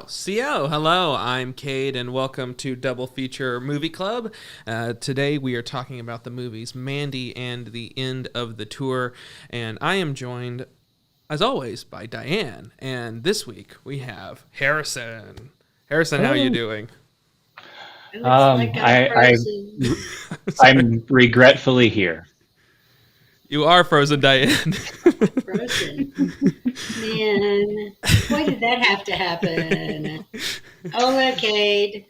Hello, I'm Cade, and welcome to Double Feature Movie Club. Today we are talking about the movies Mandy and the End of the Tour, and I am joined, as always, by Diane. And this week we have Harrison. Harrison, how are you doing? I'm regretfully here. You are frozen, Diane. Frozen. Man, why did that have to happen? Oh, Cade.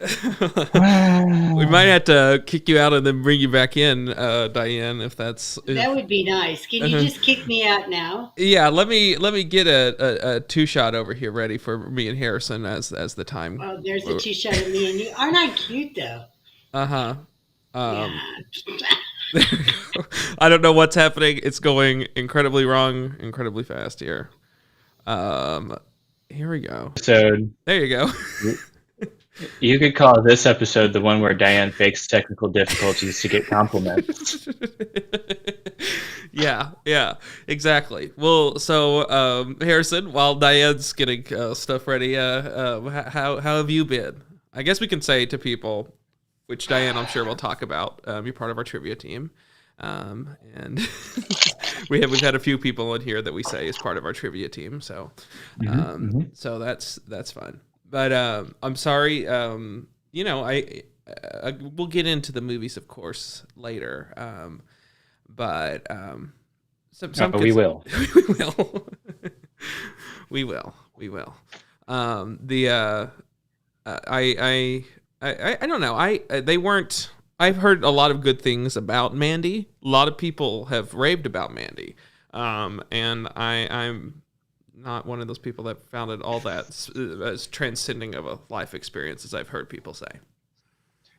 We might have to kick you out and then bring you back in, Diane, if that's... That would be nice. Can you just kick me out now? Yeah, let me get a two-shot over here ready for me and Harrison as the time. Oh, there's a two-shot of me and you. Aren't I cute, though? Uh-huh. Yeah. I don't know what's happening. It's going incredibly wrong, incredibly fast here. Here we go. So there you go. You could call this episode the one where Diane fakes technical difficulties to get compliments. Yeah, exactly. Well, so Harrison, while Diane's getting stuff ready, how have you been? I guess we can say to people, which Diane, I'm sure, will talk about. You're part of our trivia team, and we've had a few people in here that we say is part of our trivia team. So, so that's fun. But I'm sorry. We'll get into the movies, of course, later. But we will. We will. I don't know. They weren't. I've heard a lot of good things about Mandy. A lot of people have raved about Mandy, and I'm not one of those people that found it all that as transcending of a life experience as I've heard people say.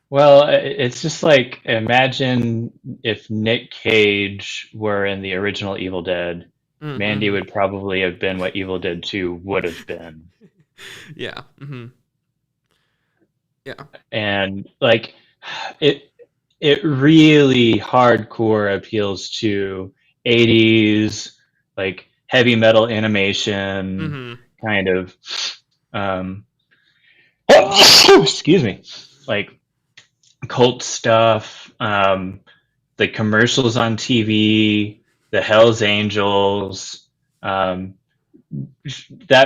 Well, it's just like, imagine if Nick Cage were in the original Evil Dead. Mm-hmm. Mandy would probably have been what Evil Dead 2 would have been. Yeah. Mm-hmm. Yeah. And like it really hardcore appeals to 80s like heavy metal animation kind of excuse me, like cult stuff, the commercials on TV, the Hells Angels, that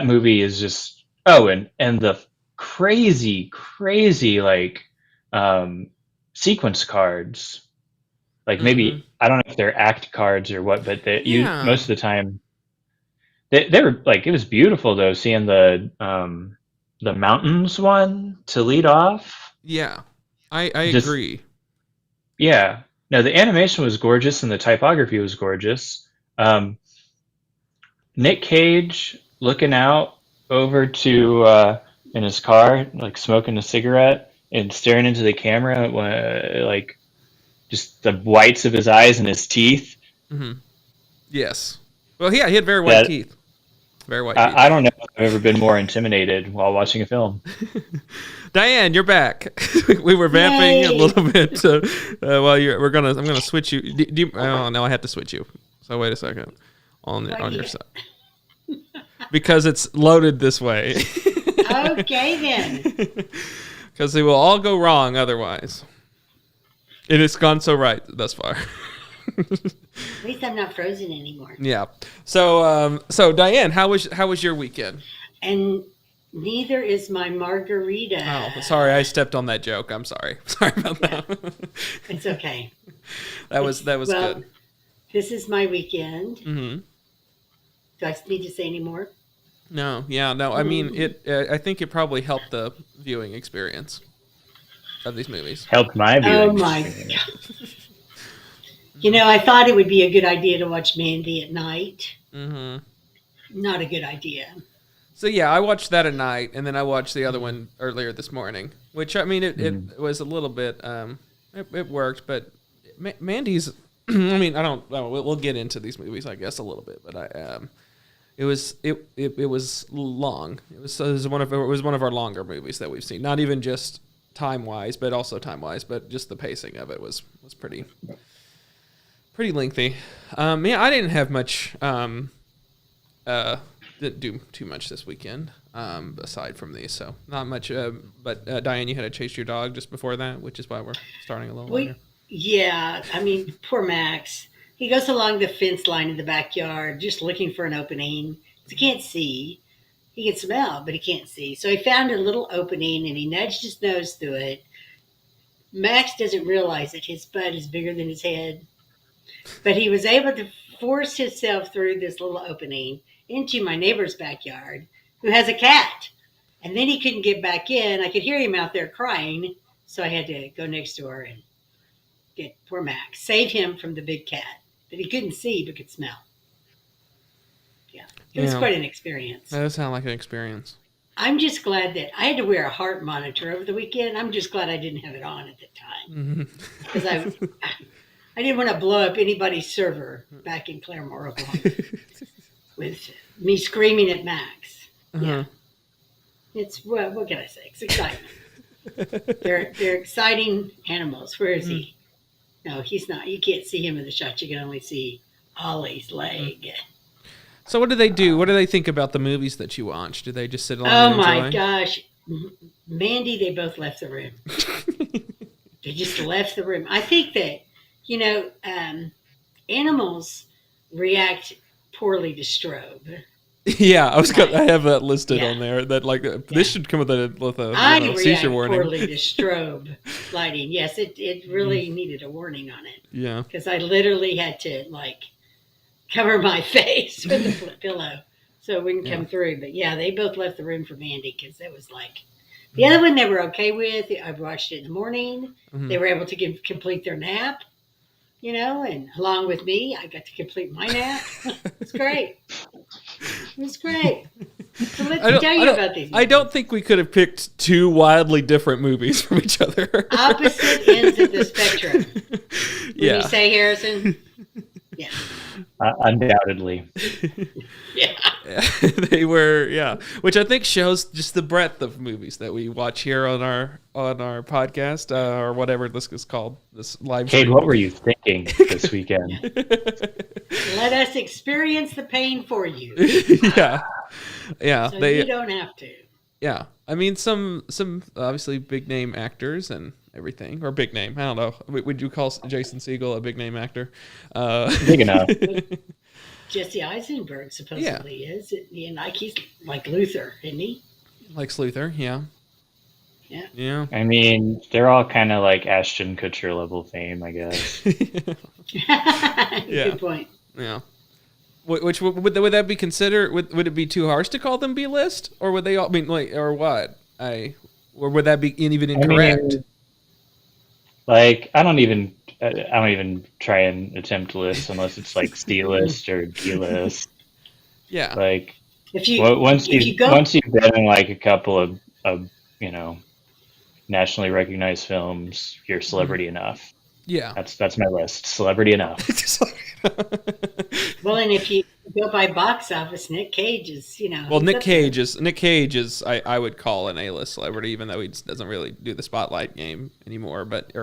movie is just and the crazy like sequence cards, like maybe I don't know if they're act cards or what, but most of the time they were like, it was beautiful though, seeing the mountains one to lead off. Yeah, I agree. Yeah, no, the animation was gorgeous and the typography was gorgeous. Nick Cage looking out over to in his car, like smoking a cigarette and staring into the camera, like just the whites of his eyes and his teeth. Mm-hmm. Yes. Well, yeah, he had very white teeth. Very white teeth. I don't know if I've ever been more intimidated while watching a film. Diane, you're back. We were vamping a little bit while I'm gonna switch you. Oh no, I have to switch you. So wait a second on your side because it's loaded this way. Okay then. Because they will all go wrong otherwise. And it's gone so right thus far. At least I'm not frozen anymore. Yeah. So Diane, how was your weekend? And neither is my margarita. Oh, sorry, I stepped on that joke. I'm sorry. Sorry about that. It's okay. That was good. This is my weekend. Mm-hmm. Do I need to say any more? No. Yeah. No. I mean, I think it probably helped the viewing experience of these movies. Helped my viewing. Oh my God. You know, I thought it would be a good idea to watch Mandy at night. Mm-hmm. Not a good idea. So yeah, I watched that at night, and then I watched the other one earlier this morning. Which I mean, it was a little bit. It worked, but Mandy's. I mean, I don't. We'll get into these movies, I guess, a little bit, but it was long. It was one of our longer movies that we've seen. Not even just time wise, but also time wise, but just the pacing of it was pretty lengthy. I didn't have much didn't do too much this weekend, aside from these, so not much. But Diane, you had to chase your dog just before that, which is why we're starting a little later. Yeah, I mean, poor Max. He goes along the fence line in the backyard, just looking for an opening. He can't see. He can smell, but he can't see. So he found a little opening, and he nudged his nose through it. Max doesn't realize that his butt is bigger than his head, but he was able to force himself through this little opening into my neighbor's backyard, who has a cat. And then he couldn't get back in. I could hear him out there crying, so I had to go next door and get poor Max, save him from the big cat that he couldn't see but could smell. Yeah, it was quite an experience. That does sound like an experience. I'm just glad that I had to wear a heart monitor over the weekend. I'm just glad I didn't have it on at the time, because I didn't want to blow up anybody's server back in Claremore, Oklahoma, with me screaming at Max. Yeah, it's what can I say? It's excitement. They're exciting animals. Where is he? No, he's not. You can't see him in the shot. You can only see Ollie's leg. So what do they do? What do they think about the movies that you watch? Do they just sit along and enjoy? Oh, my gosh. Mandy, they both left the room. They just left the room. I think that, animals react poorly to strobe. Yeah, I have that listed on there. That this should come with a seizure warning. Poorly to strobe lighting. Yes, it really needed a warning on it. Yeah, because I literally had to cover my face with a pillow so it wouldn't come through. But yeah, they both left the room for Mandy, because it was the other one they were okay with. I watched it in the morning. They were able to complete their nap, and along with me, I got to complete my nap. It's great. It was great. So let's tell you about these movies. I don't think we could have picked two wildly different movies from each other. Opposite ends of the spectrum. Would you say, Harrison? Yeah. Undoubtedly. Yeah. They were, which I think shows just the breadth of movies that we watch here on our podcast, or whatever this is called, this live Cade, stream. what were you thinking this weekend? Let us experience the pain for you. Yeah. So you don't have to. Yeah. I mean, some obviously big name actors and everything, or big name. I don't know. Would you call Jason Segel a big name actor? Big enough. Jesse Eisenberg supposedly is. He's like Luther, isn't he? Like Luther, yeah. Yeah. I mean, they're all kind of like Ashton Kutcher level fame, I guess. Good point. Yeah. Which would that be considered? Would it be too harsh to call them B-list, or would they all or what? Or would that be even incorrect? I don't even try and attempt to list unless it's like C-list or D-list. Yeah. Once you've been in a couple of nationally recognized films, you're celebrity enough. Yeah. That's my list. Celebrity enough. Well, and if you go by box office, Nick Cage is, Well, Nick Cage is I would call an A-list celebrity, even though he doesn't really do the spotlight game anymore. But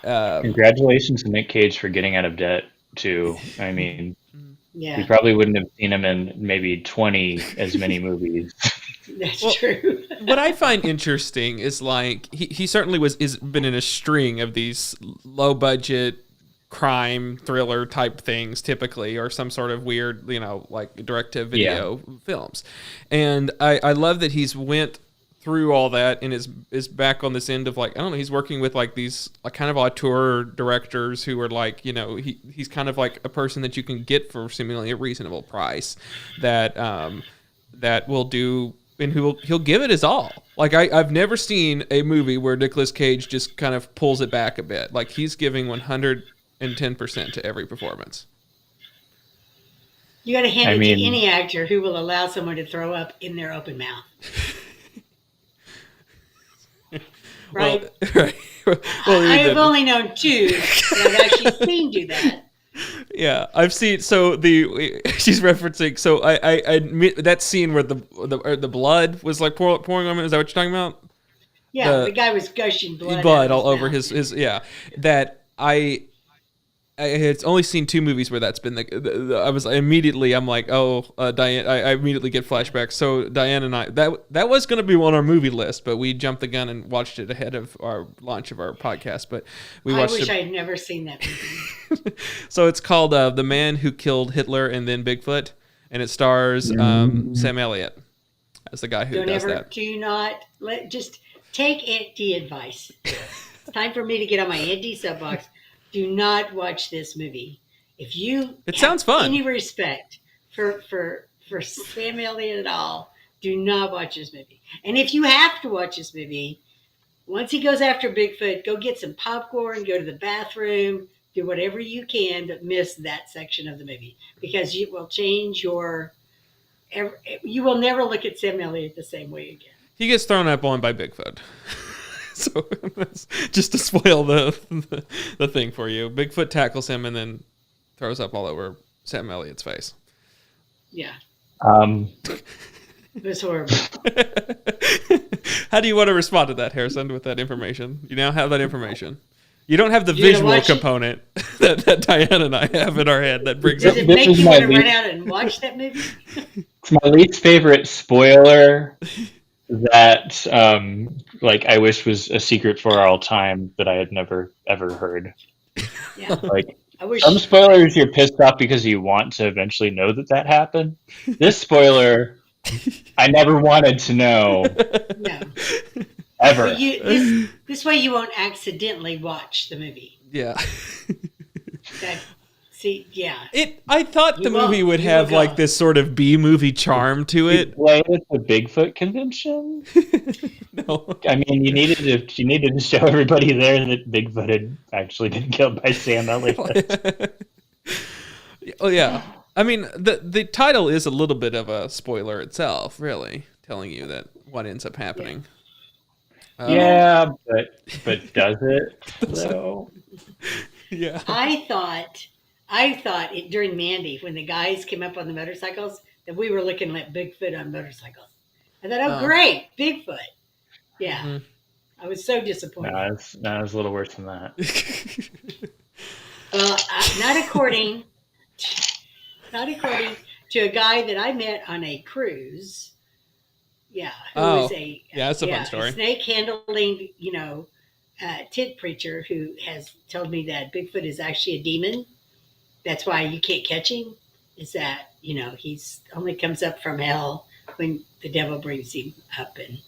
congratulations to Nick Cage for getting out of debt too. I mean, you probably wouldn't have seen him in maybe 20 as many movies. That's true. What I find interesting is he certainly is been in a string of these low budget crime thriller type things typically, or some sort of weird, direct to video films. And I love that he's went through all that and is back on this end of he's working with these kind of auteur directors who are he's kind of like a person that you can get for seemingly a reasonable price that will do, and he'll give it his all. I've never seen a movie where Nicolas Cage just kind of pulls it back a bit. He's giving 110% to every performance. You got to hand it to any actor who will allow someone to throw up in their open mouth. Right? Well, I have only known two that I've actually seen do that. Yeah, I've seen. So she's referencing. So I admit that scene where the blood was pouring on him. Is that what you're talking about? Yeah, the guy was gushing blood all over his. Yeah, that I had only seen 2 movies where that's been I'm like, oh, Diane. I immediately get flashbacks. So Diane and I, that was going to be on our movie list, but we jumped the gun and watched it ahead of our launch of our podcast. But we watched. I wish I'd never seen that movie. So it's called The Man Who Killed Hitler and Then Bigfoot, and it stars Sam Elliott as the guy who does that. Just take Andy advice. It's time for me to get on my Andy soapbox. Do not watch this movie. If you sounds fun. Any respect for Sam Elliott at all, do not watch this movie. And if you have to watch this movie, once he goes after Bigfoot, go get some popcorn, go to the bathroom, do whatever you can, but miss that section of the movie because it will change you will never look at Sam Elliott the same way again. He gets thrown up on by Bigfoot. So just to spoil the thing for you, Bigfoot tackles him and then throws up all over Sam Elliott's face. Yeah. It was horrible. How do you want to respond to that, Harrison, with that information? You now have that information. You don't have the visual component that Diane and I have in our head that brings up. Does it make you want to run out and watch that movie? It's my least favorite spoiler that I wish was a secret for all time that I had never ever heard. Yeah. Some spoilers you're pissed off because you want to eventually know that happened. This spoiler I never wanted to know. No. Ever. This way you won't accidentally watch the movie. Yeah. I thought the movie would have like this sort of B-movie charm to it. Play at the Bigfoot convention? No. I mean, you needed to show everybody there that Bigfoot had actually been killed by Sam Elliott. Oh yeah. I mean, the title is a little bit of a spoiler itself, really, telling you that what ends up happening. Yeah, but does it? No. Yeah. I thought during Mandy, when the guys came up on the motorcycles, that we were looking at Bigfoot on motorcycles. I thought, great, Bigfoot. Yeah. Mm-hmm. I was so disappointed. No, it's a little worse than that. Well, not according to a guy that I met on a cruise. Yeah. That's a fun story. A snake handling, tent preacher who has told me that Bigfoot is actually a demon. That's why you can't catch him. Is that, he's only comes up from hell when the devil brings him up and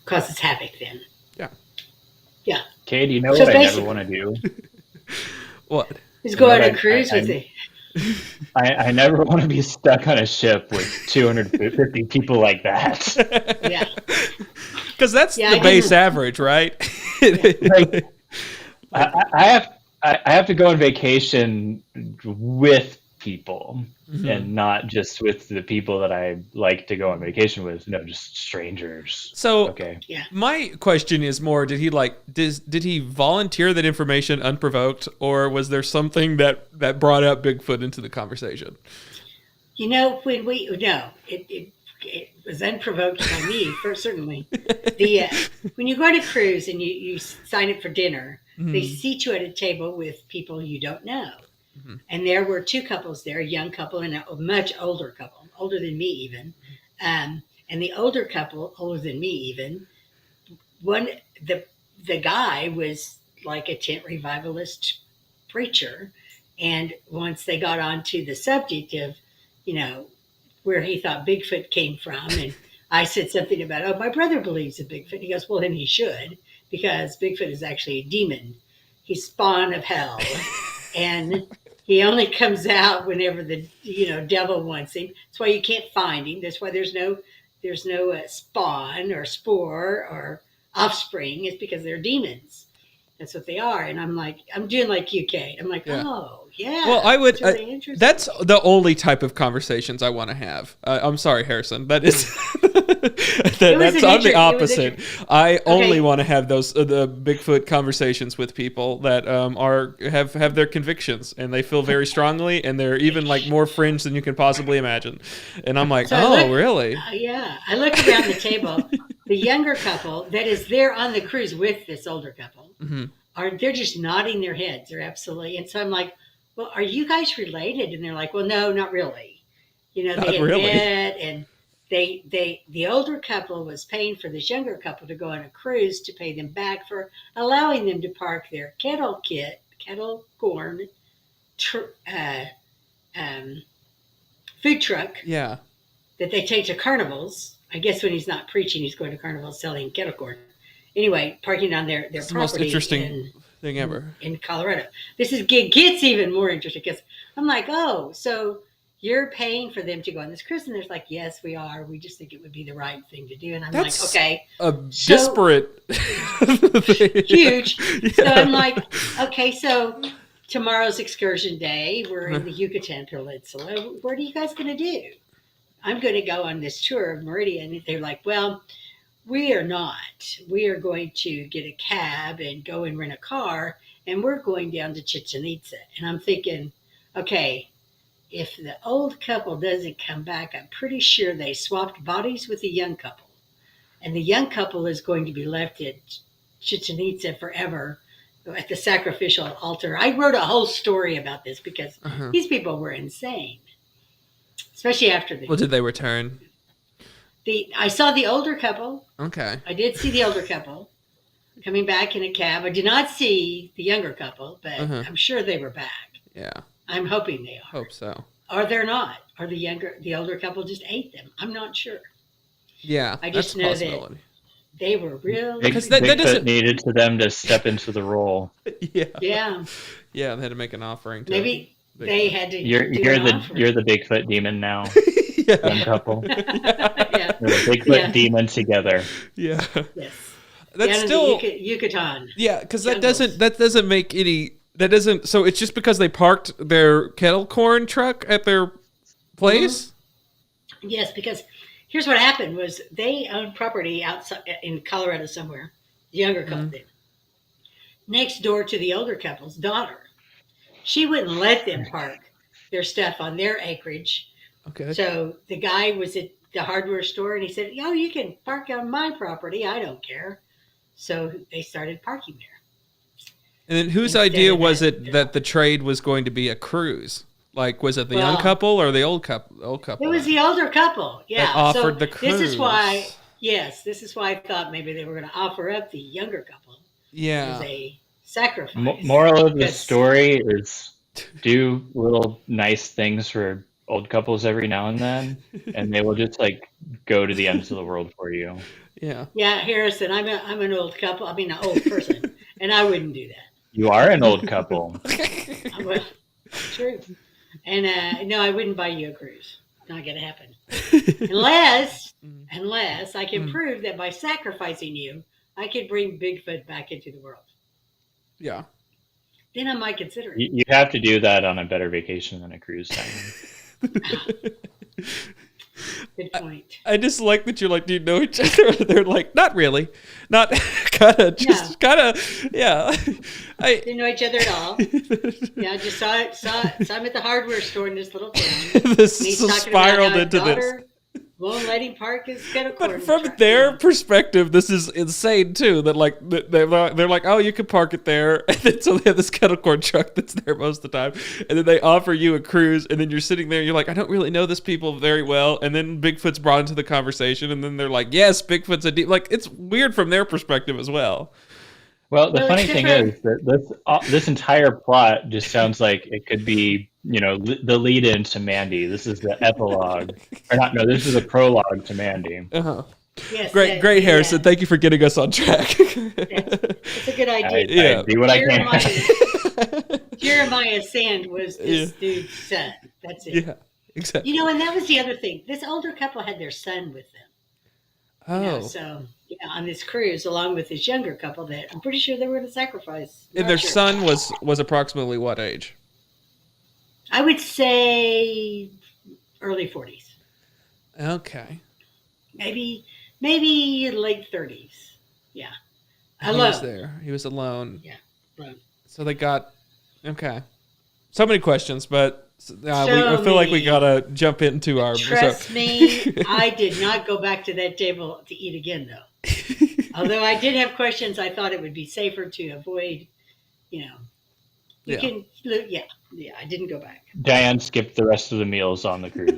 causes havoc then. Yeah. Yeah. Cade, you know what I never want to do? What? Is go on a cruise with it. I never want to be stuck on a ship with 250 people like that. Yeah. Because that's the base average, right? I have to go on vacation with people and not just with the people that I like to go on vacation with. No, just strangers. So okay. Yeah. My question is more, did he volunteer that information unprovoked, or was there something that brought up Bigfoot into the conversation? It was unprovoked by me, certainly. When you go on a cruise and you sign up for dinner, they seat you at a table with people you don't know. Mm-hmm. And there were 2 couples there, a young couple and a much older couple, older than me even. And the older couple, older than me even, the guy was like a tent revivalist preacher. And once they got onto the subject of, where he thought Bigfoot came from, and I said something about, my brother believes in Bigfoot. He goes, well, then he should, because Bigfoot is actually a demon. He's spawn of hell. And he only comes out whenever the devil wants him. That's why you can't find him. That's why there's no spawn or spore or offspring. It's because they're demons. That's what they are. And I'm like, I'm doing like UK. I'm like, oh yeah. Well, I would. That's really interesting. That's the only type of conversations I want to have. I'm sorry, Harrison. That is. I'm the opposite. I only want to have those the Bigfoot conversations with people that have their convictions and they feel very strongly and they're even like more fringe than you can possibly imagine. And I'm like, really? Yeah. I look around the table. The younger couple that is there on the cruise with this older couple they're just nodding their heads. They're absolutely. And so I'm like, well, are you guys related? And they're like, well, no, not really. They Not had really. met, and the older couple was paying for this younger couple to go on a cruise to pay them back for allowing them to park their kettle corn food truck Yeah. that they take to carnivals. I guess when he's not preaching, he's going to carnivals selling kettle corn. Anyway, parking on their It's property the most interesting thing ever. in Colorado. This gets even more interesting because I'm like, oh, so you're paying for them to go on this cruise? And they're like, yes, we are. We just think it would be the right thing to do. And I'm That's like, okay. A disparate. Huge. Yeah. So I'm like, okay, so tomorrow's excursion day. We're in the Yucatan Peninsula. What are you guys going to do? I'm going to go on this tour of Meridian. They're like, well, we are not. We are going to get a cab and go and rent a car, and we're going down to Chichen Itza. And I'm thinking, okay, if the old couple doesn't come back, I'm pretty sure they swapped bodies with the young couple. And the young couple is going to be left at Chichen Itza forever at the sacrificial altar. I wrote a whole story about this because these people were insane. Especially after Well, did they return? I saw the older couple. Okay. I did see the older couple coming back in a cab. I did not see the younger couple, but I'm sure they were back. Yeah. I'm hoping they are. Hope so. Or they're not. Or the older couple just ate them. I'm not sure. Yeah. I just know that they were real. Because that Bigfoot doesn't needed to them to step into the role. Yeah. Yeah. Yeah. They had to make an offering. Maybe they had to. You're the Bigfoot demon now. Yeah. Young couple. Yeah. They're the Bigfoot demon together. Yeah. Yes. That's still Yucatan. Yeah, because that doesn't make any. That doesn't. So it's just because they parked their kettle corn truck at their place. Mm-hmm. Yes, because here's what happened: was they owned property outside in Colorado somewhere. The younger couple did. Next door to the older couple's daughter, she wouldn't let them park their stuff on their acreage. Okay. So the guy was at the hardware store, and he said, "Oh, you can park on my property. I don't care." So they started parking there. And then whose idea was it that the trade was going to be a cruise? Like, was it the young couple or the old couple? It was the older couple. Yeah. That offered the cruise. This is why I thought maybe they were going to offer up the younger couple. Yeah. As a sacrifice. Moral of the story is do little nice things for old couples every now and then, and they will just like go to the ends of the world for you. Yeah. Yeah, Harrison, I'm an old couple. I mean, an old person, and I wouldn't do that. You are an old couple. Well, true. And no, I wouldn't buy you a cruise. Not going to happen. Unless I can prove that by sacrificing you, I could bring Bigfoot back into the world. Yeah. Then I might consider it. You have to do that on a better vacation than a cruise time. Good point. I just like that you're like, do you know each other? They're like, not really. Not kind of, yeah. I didn't know each other at all. Yeah, I just saw him at the hardware store in this little town. This spiraled into this. Won't let him park his kettle corn. But from their perspective, this is insane too. That like they're like, oh, you can park it there, and then so they have this kettle corn truck that's there most of the time, and then they offer you a cruise, and then you're sitting there, and you're like, I don't really know this people very well, and then Bigfoot's brought into the conversation, and then they're like, yes, Bigfoot's a deep. Like it's weird from their perspective as well. Well, the funny thing is that this entire plot just sounds like it could be, the lead in to Mandy. This is the epilogue, or not? No, this is a prologue to Mandy. Yes, great, Harrison. Thank you for getting us on track. It's a good idea. I do what I can. Jeremiah Sand was this dude's son. That's it. Yeah, exactly. And that was the other thing. This older couple had their son with them. Oh. So on this cruise, along with this younger couple that I'm pretty sure they were going to sacrifice. And their son was approximately what age? I would say early 40s. Okay. Maybe late 30s. Yeah. Alone. He was alone. Yeah. Alone. So they got so many questions, but I feel like we gotta jump into our. Trust me, I did not go back to that table to eat again, though. Although I did have questions, I thought it would be safer to avoid, You Yeah. can, yeah. I didn't go back. Diane skipped the rest of the meals on the cruise.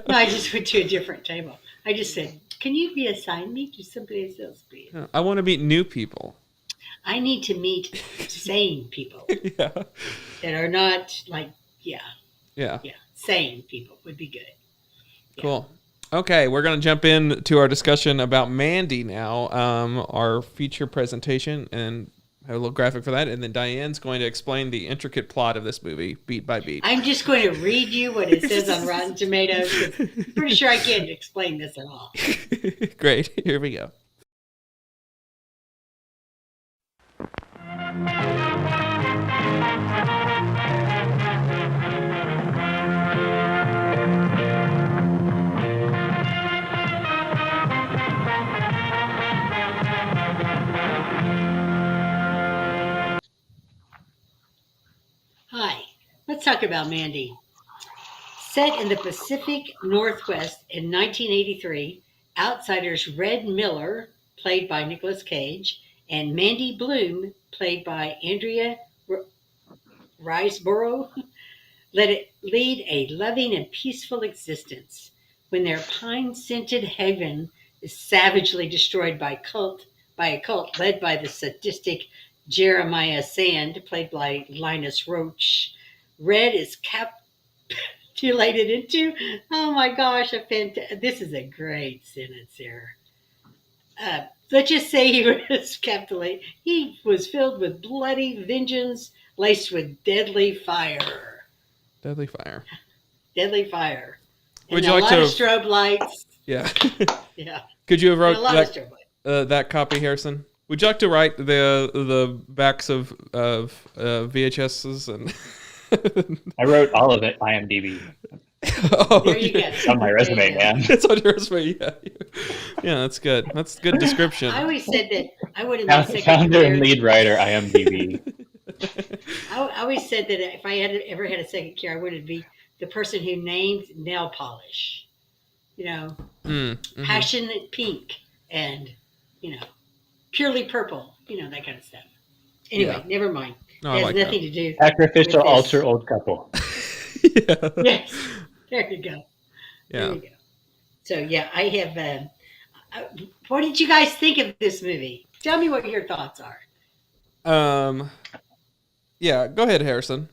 No, I just went to a different table. I just said, "Can you reassign me to someplace else, please? I want to meet new people. I need to meet sane people Yeah. that are not like, Yeah. sane people would be good." Cool. Okay, we're going to jump into our discussion about Mandy now, our feature presentation, and have a little graphic for that. And then Diane's going to explain the intricate plot of this movie, beat by beat. I'm just going to read you what it says on Rotten Tomatoes. 'Cause I'm pretty sure I can't explain this at all. Great. Here we go. Hi, let's talk about Mandy. Set in the Pacific Northwest in 1983, outsiders Red Miller, played by Nicolas Cage, and Mandy Bloom, played by Andrea Riseborough, lead a loving and peaceful existence when their pine-scented haven is savagely destroyed by a cult led by the sadistic Jeremiah Sand, played by Linus Roach. Red is capitulated into, oh my gosh, this is a great sentence here. Let's just say he was captivated. He was filled with bloody vengeance, laced with deadly fire. Deadly fire. Deadly fire. Would And you a like lot to- of strobe lights. Yeah. Yeah. Could you have And wrote a lot of strobe lights. that copy, Harrison? Would you like to write the backs of VHSs and? I wrote all of it IMDb. Oh, There you go. It's on my resume, man. It's on your resume. Yeah. Yeah, that's good. That's good description. I always said that I would have been Founder and secretary. lead writer, IMDb. I always said that if I had ever had a second care, I would be the person who named nail polish. You know, passionate pink and, purely purple. That kind of stuff. Anyway, Yeah. never mind. No, It I has like nothing to do. Sacrificial with this. altar old couple. Yeah. Yes. There you go. There Yeah. you go. So yeah, I have. What did you guys think of this movie? Tell me what your thoughts are. Yeah. Go ahead, Harrison.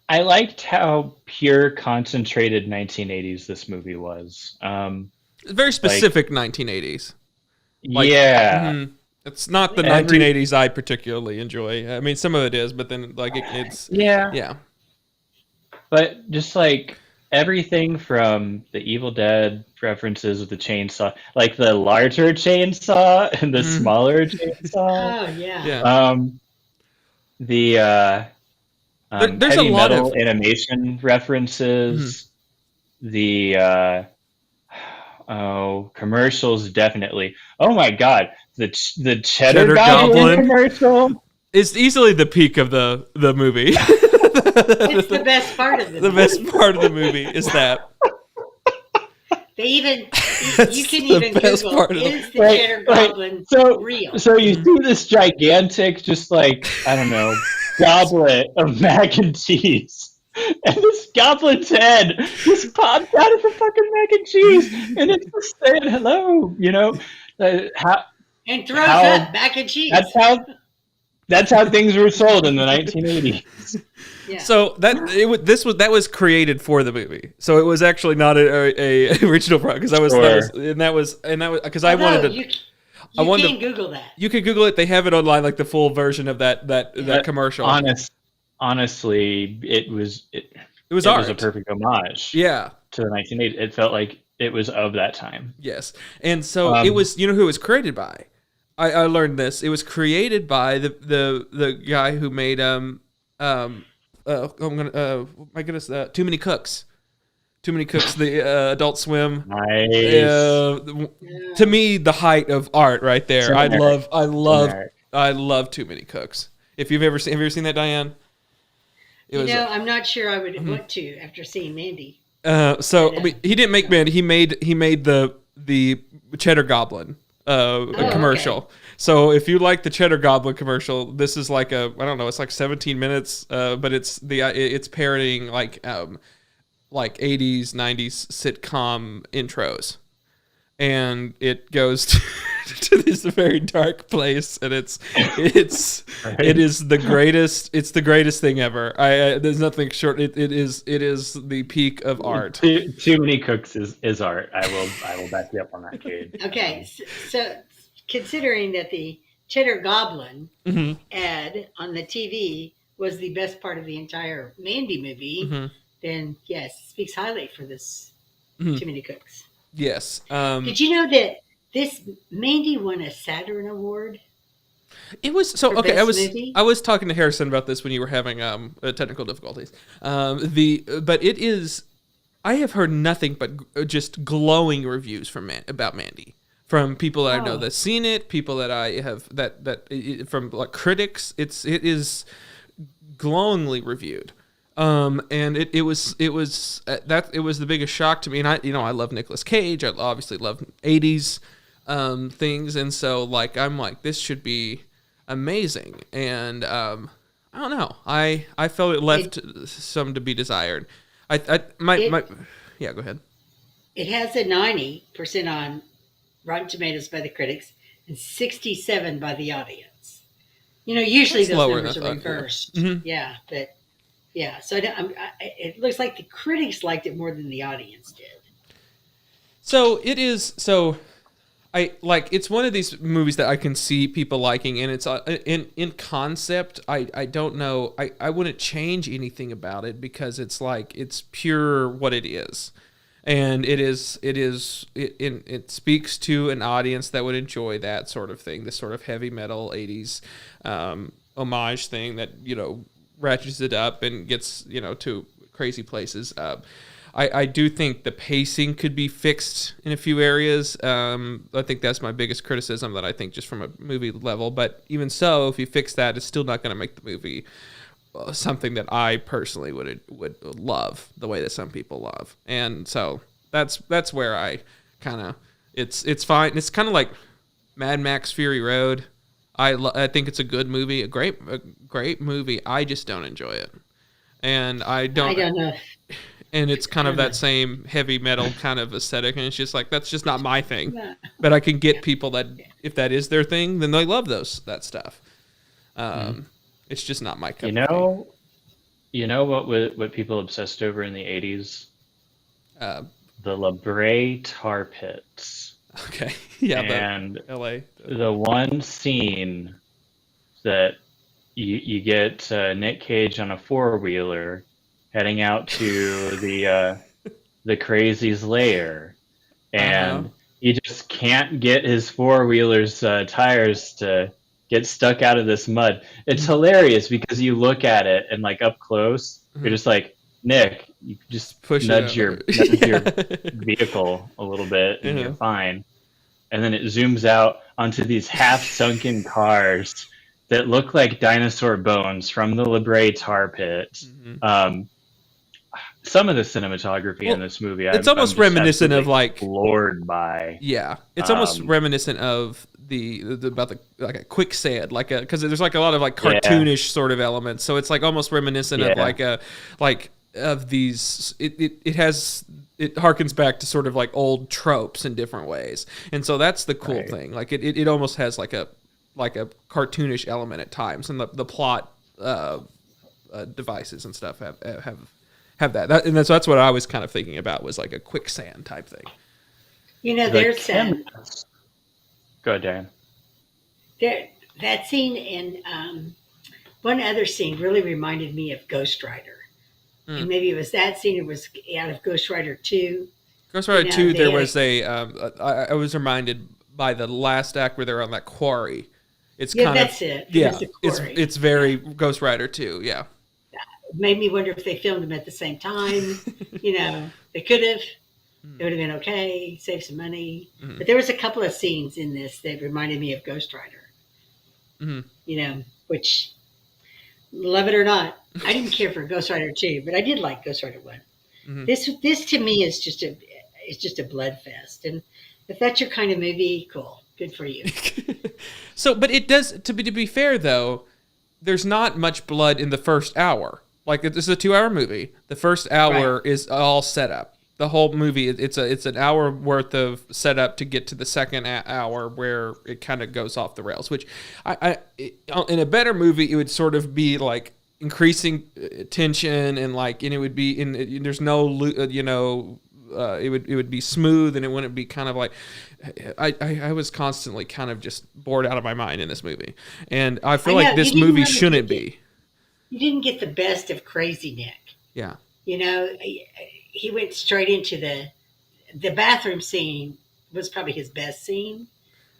I liked how pure, concentrated 1980s this movie was. Very specific 1980s. Yeah. Mhm. It's not the Every- 1980s I particularly enjoy. I mean, some of it is, but then it's Yeah. yeah. But just like everything from the Evil Dead references with the chainsaw, like the larger chainsaw and the smaller chainsaw. Oh yeah. Yeah. The There's heavy a lot metal of- animation references. The commercials definitely. Oh my god, the Cheddar Cheddar Goblin Goblin. commercial. It's easily the peak of the movie. It's the best part of The best part of the movie is that. They even That's you can the even best Google part of the- is the Right, Cheddar right. Goblin So real? So you see this gigantic, just like, I don't know, goblet of mac and cheese. And this goblin's head just popped out of the fucking mac and cheese. And it's just saying hello, And throws how- up mac and cheese. That's how things were sold in the 1980s. Yeah. So that was created for the movie. So it was actually not a original product because that was because I wanted to. You wanted can Google that. You can Google it. They have it online, like the full version of that commercial. Honestly, it was art. was a perfect homage. Yeah. To the 1980s. It felt like it was of that time. Yes, and so it was. You know who it was created by? I learned this. It was created by the guy who made my goodness, Too Many Cooks. Too Many Cooks, the Adult Swim. Nice. To me, the height of art right there. Generic. I love Too Many Cooks. If have you ever seen that, Diane? I'm not sure I would want to after seeing Mandy. I mean, he didn't make Mandy. He made the Cheddar Goblin. commercial. Okay. So if you like the Cheddar Goblin commercial, this is like I don't know, it's like 17 minutes, but it's parodying like 80s, 90s sitcom intros. And it goes to this very dark place, and it is the greatest. It's the greatest thing ever. There's nothing short. It is the peak of art. Too many cooks is art. I will back you up on that, Cade. Okay, so considering that the Cheddar Goblin ad on the TV was the best part of the entire Mandy movie, then yes, it speaks highly for this Too Many Cooks. Yes. Did you know that this Mandy won a Saturn award? It was so for okay. best movie? I was talking to Harrison about this when you were having technical difficulties. But it is. I have heard nothing but just glowing reviews about Mandy from people that I know that's seen it, people that I have from like critics. It is glowingly reviewed. And it was the biggest shock to me. And I love Nicolas Cage. I obviously love 80s things. And so like, I'm like, this should be amazing. And, I don't know. I felt it left some to be desired. Yeah, go ahead. It has a 90% on Rotten Tomatoes by the critics and 67 by the audience. Usually That's those lower numbers than are I thought, reversed. yeah. But yeah, so it looks like the critics liked it more than the audience did. So it is. So it's one of these movies that I can see people liking, and it's in concept. I don't know. I wouldn't change anything about it because it's like it's pure what it is, and it speaks to an audience that would enjoy that sort of thing, this sort of heavy metal 80s homage thing that ratchets it up and gets to crazy places. I do think the pacing could be fixed in a few areas. I think that's my biggest criticism that I think just from a movie level. But even so, if you fix that, it's still not going to make the movie something that I personally would love the way that some people love. And so that's where I kind of it's fine. It's kind of like Mad Max Fury Road. I think it's a good movie, a great movie. I just don't enjoy it, and I don't know. And it's kind of that same heavy metal kind of aesthetic, and it's just like that's just not my thing. But I can get people that if that is their thing, then they love that stuff. It's just not my cup. You know what people obsessed over in the 80s? The Bray Tar Pits. Okay. Yeah. And LA. The one scene that you get Nick Cage on a 4-wheeler heading out to the crazy's lair, and he just can't get his 4-wheeler's tires to get stuck out of this mud. It's hilarious because you look at it and like up close, you're just like, Nick, you just nudge your vehicle a little bit and you're fine. And then it zooms out onto these half-sunken cars that look like dinosaur bones from the Bray Tar Pits. Some of the cinematography in this movie, it's almost reminiscent of like floored by. Yeah, it's almost reminiscent of about like a quicksand, because there's like a lot of like cartoonish sort of elements. So it's like almost reminiscent of of these. It harkens back to sort of like old tropes in different ways, and so that's the cool thing. Like it almost has like a cartoonish element at times, and the plot devices and stuff have that. And that's what I was kind of thinking about, was like a quicksand type thing. There's Go ahead, Diane. That scene and one other scene really reminded me of Ghost Rider. And maybe it was that scene. It was out of Ghost Rider 2. Ghost Rider 2, there was I was reminded by the last act where they're on that quarry. It's that's it. Yeah, it's very Ghost Rider 2, yeah. It made me wonder if they filmed them at the same time. They could have. It would have been okay, save some money. But there was a couple of scenes in this that reminded me of Ghost Rider. Which, love it or not, I didn't care for Ghost Rider 2, but I did like Ghost Rider 1. This to me is just a blood fest. And if that's your kind of movie, cool. Good for you. So, but it does, to be fair though, there's not much blood in the first hour. Like, this is a 2-hour movie. The first hour is all set up. The whole movie, it's an hour worth of setup to get to the second hour where it kind of goes off the rails. Which, in a better movie, it would sort of be like increasing tension and it would be there's no it would be smooth and it wouldn't be kind of like. I was constantly kind of just bored out of my mind in this movie, and I feel like this movie shouldn't be. You didn't get the best of Crazy Nick. Yeah. He went straight into the bathroom scene was probably his best scene.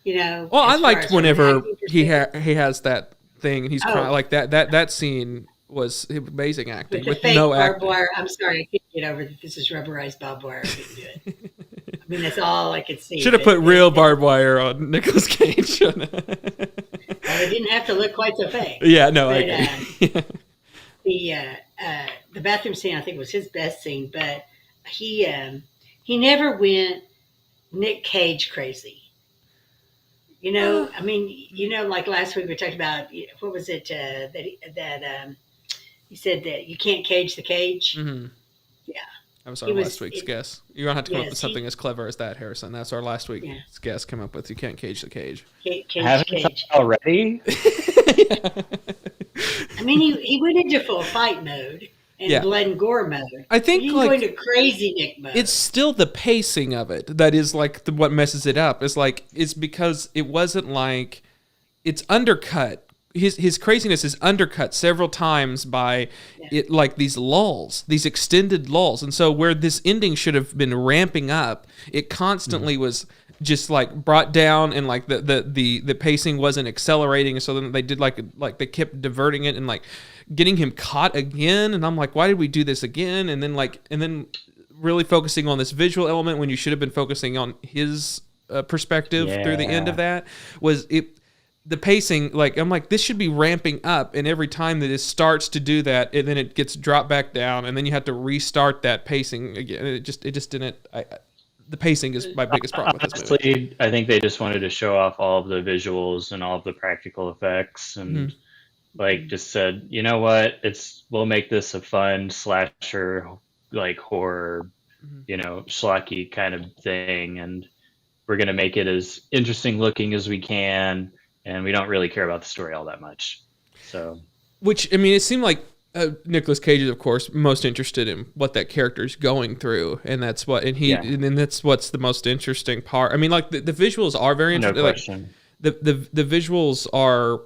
Well, I liked whenever he has that thing and he's crying like that. That scene was amazing acting with no barbed wire. I'm sorry, I couldn't get over that. This is rubberized barbed wire. I couldn't do it. I mean, that's all I could see. Should have put real barbed wire on Nicolas Cage. Well, it didn't have to look quite so fake. Yeah, no, I agree. The bathroom scene, I think, was his best scene, but he never went Nick Cage crazy. I mean, like last week we talked about, what was it that he said that you can't cage the cage. Mm-hmm. Yeah. That was our last week's guess. You're going to have to come up with something as clever as that, Harrison. That's our last week's guess. Come up with, you can't cage the cage. Haven't already? I mean, he went into full fight mode and blood and gore mode. I think he didn't go into crazy Nick mode. It's still the pacing of it that is like what messes it up. It's because it wasn't like it's undercut. His craziness is undercut several times by it, like these lulls, these extended lulls, and so where this ending should have been ramping up, it constantly was just like brought down, and like the pacing wasn't accelerating. So then they did like they kept diverting it and like getting him caught again, and I'm like, why did we do this again? And then really focusing on this visual element when you should have been focusing on his perspective through the end of that was it. The pacing, like, I'm like, this should be ramping up, and every time that it starts to do that, and then it gets dropped back down, and then you have to restart that pacing again. It just didn't. The pacing is my biggest problem with this movie. Honestly, I think they just wanted to show off all of the visuals and all of the practical effects, and just said, you know what, we'll make this a fun slasher, like horror, schlocky kind of thing, and we're gonna make it as interesting looking as we can. And we don't really care about the story all that much. So, which, I mean, it seemed like Nicolas Cage is, of course, most interested in what that character's going through, and that's what, and that's what's the most interesting part. I mean, like the visuals are very interesting. No question. Like, the visuals are.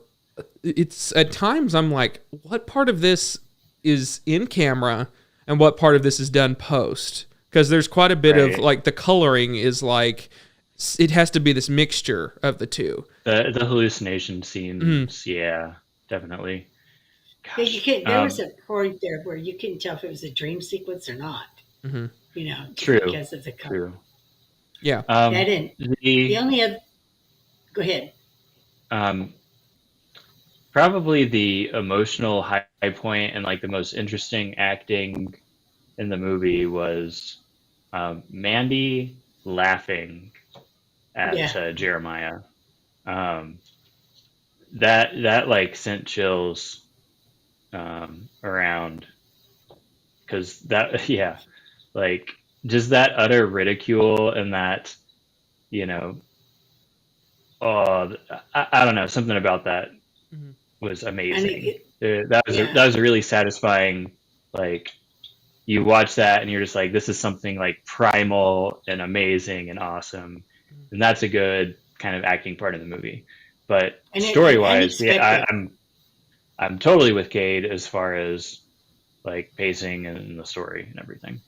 It's at times I'm like, what part of this is in camera, and what part of this is done post? Because there's quite a bit of like the coloring is like. It has to be this mixture of the two. The hallucination scenes, yeah, definitely. Gosh, there was a point there where you couldn't tell if it was a dream sequence or not. Mm-hmm. True. Because of the color. True. Yeah. The only other. Go ahead. Probably the emotional high point and like the most interesting acting in the movie was Mandy laughing at Jeremiah. That like sent chills around, because that like just that utter ridicule and that I don't know, something about that was amazing. That was a really satisfying, like, you watch that and you're just like, this is something like primal and amazing and awesome. And that's a good kind of acting part of the movie. But story-wise, I'm totally with Cade as far as like pacing and the story and everything.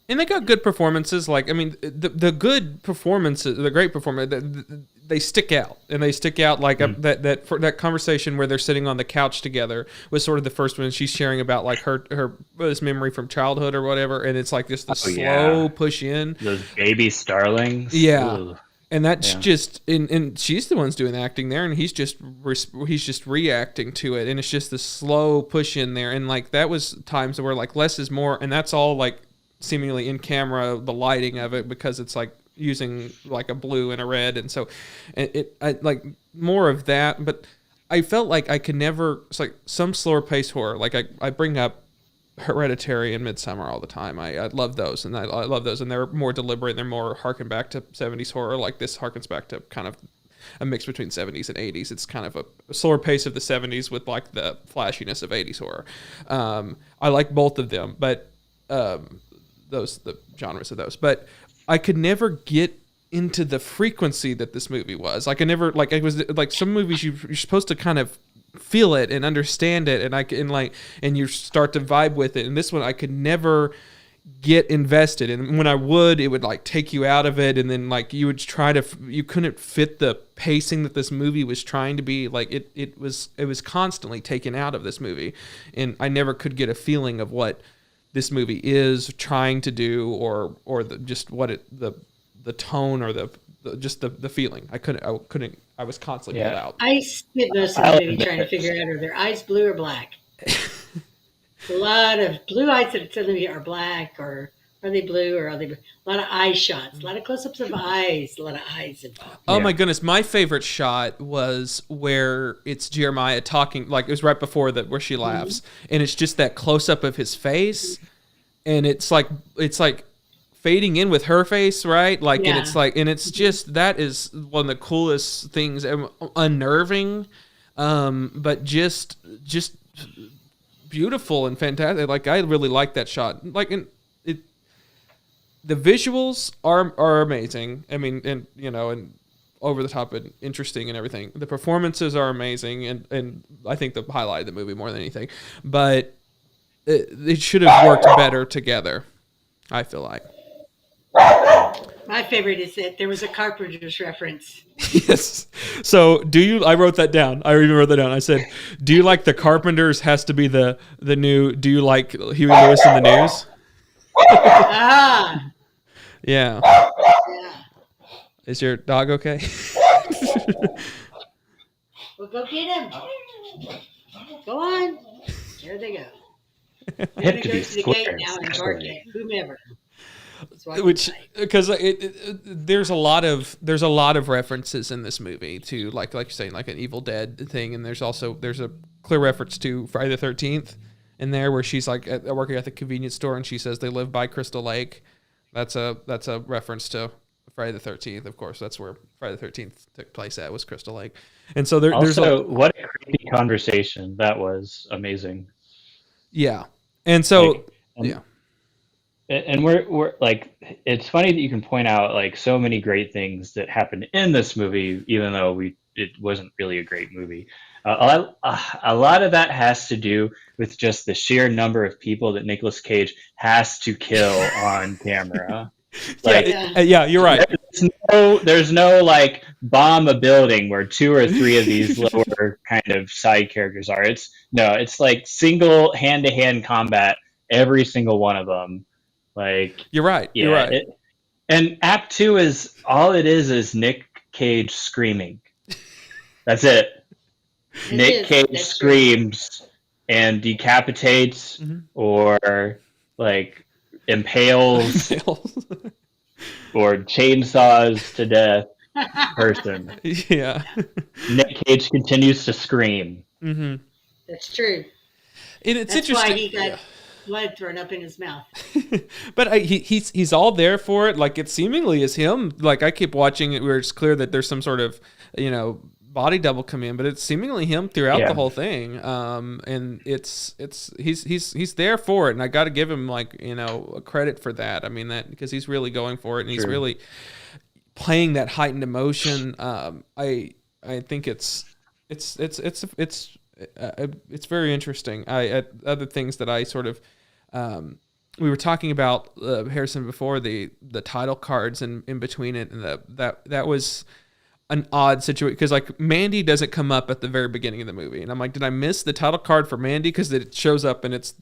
And they got good performances. Like, I mean, the good performances, the great performance, they stick out, and they stick out like that conversation where they're sitting on the couch together was sort of the first one. She's sharing about like her this memory from childhood or whatever, and it's like just the slow push in. Those baby starlings. Yeah. Ugh. And that's just, and she's the one's doing the acting there, and he's just reacting to it, and it's just the slow push in there, and like that was times where like less is more, and that's all like seemingly in camera, the lighting of it, because it's like using like a blue and a red, and so I like more of that. But I felt like I could never. It's like some slower pace horror. Like I bring up Hereditary and Midsummer all the time. I love those, and I love those, and they're more deliberate. They're more harken back to 70s horror. Like this harkens back to kind of a mix between 70s and 80s. It's kind of a slower pace of the 70s with like the flashiness of 80s horror. I like both of them, but the genres of those. But I could never get into the frequency that this movie was. Like I never, like it was like some movies you're supposed to kind of feel it and understand it, and you start to vibe with it. And this one I could never get invested, and when I would, it would like take you out of it, and then like you would you couldn't fit the pacing that this movie was trying to be. Like it was constantly taken out of this movie, and I never could get a feeling of what this movie is trying to do, or just what the tone or the feeling. I was constantly pulled out. I spent most of the movie trying to figure out, are their eyes blue or black? A lot of blue eyes that suddenly are black, or are they blue, or are they blue? A lot of eye shots, a lot of close-ups of eyes, a lot of eyes involved. Oh my goodness, my favorite shot was where it's Jeremiah talking, like it was right before that where she laughs, and it's just that close-up of his face, and it's like fading in with her face, right? Like, and it's like, and it's just, that is one of the coolest things, unnerving, but just beautiful and fantastic. Like, I really like that shot. Like, the visuals are amazing. I mean, and and over the top and interesting and everything. The performances are amazing, and I think the highlight of the movie more than anything. But it should have worked better together, I feel like. My favorite is that there was a Carpenter's reference. Yes. So I wrote that down. I even wrote that down. I said, do you like the Carpenters has to be the new, do you like Huey Lewis in the News? Yeah. Is your dog okay? Well, go get him. Go on. There they go. I'm Have going to to go be to the gate square, now and bark at whomever. Because there's a lot of references in this movie to like you're saying, like an Evil Dead thing, and there's a clear reference to Friday the 13th in there, where she's like working at the convenience store and she says they live by Crystal Lake. That's a reference to Friday the 13th. Of course, that's where Friday the 13th took place at, was Crystal Lake. And so there's what a creepy conversation. That was amazing. Yeah. And so yeah. And we're like, it's funny that you can point out like so many great things that happened in this movie, even though it wasn't really a great movie. A lot of that has to do with just the sheer number of people that Nicolas Cage has to kill on camera. Like, yeah, you're right. There's no like bomb a building where 2 or 3 of these lower kind of side characters are. It's like single hand-to-hand combat, every single one of them. Like, you're right. Yeah, you're right. And Act 2 is all it is Nick Cage screaming. That's it. Nick Cage screams and decapitates or like impales or chainsaws to death person. Yeah. Nick Cage continues to scream. Mm-hmm. That's true. It's That's interesting. why he got blood thrown up in his mouth. But he's all there for it. Like, it seemingly is him. Like, I keep watching it where it's clear that there's some sort of body double come in, but it's seemingly him throughout the whole thing. And he's there for it, and I got to give him a credit for that. I mean, that because he's really going for it, and he's really playing that heightened emotion. I think it's very interesting. Other things that I sort of we were talking about Harrison before, the title cards and in between it, and that was an odd situation because like Mandy doesn't come up at the very beginning of the movie, and I'm like, did I miss the title card for Mandy? Because it shows up and it's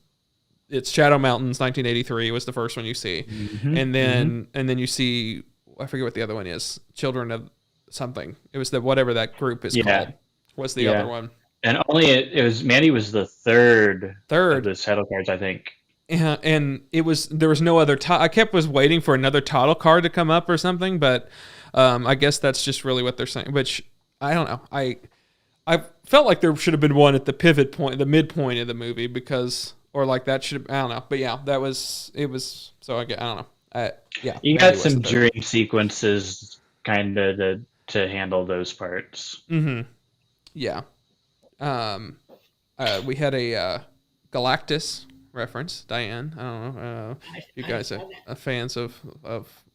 Shadow Mountains 1983 was the first one you see, and then you see, I forget what the other one is, Children of something. It was whatever that group is called. Was the other one? And only it was Mandy was the third of the title cards, I think. and there was no other. I was waiting for another title card to come up or something, but I guess that's just really what they're saying. Which I don't know. I felt like there should have been one at the pivot point, the midpoint of the movie, or like that should have, I don't know. But yeah, it was. So I don't know. Yeah, you got some dream sequences kind of to handle those parts. Mm-hmm. Yeah. We had a Galactus reference, Diane. I don't know. You guys are fans of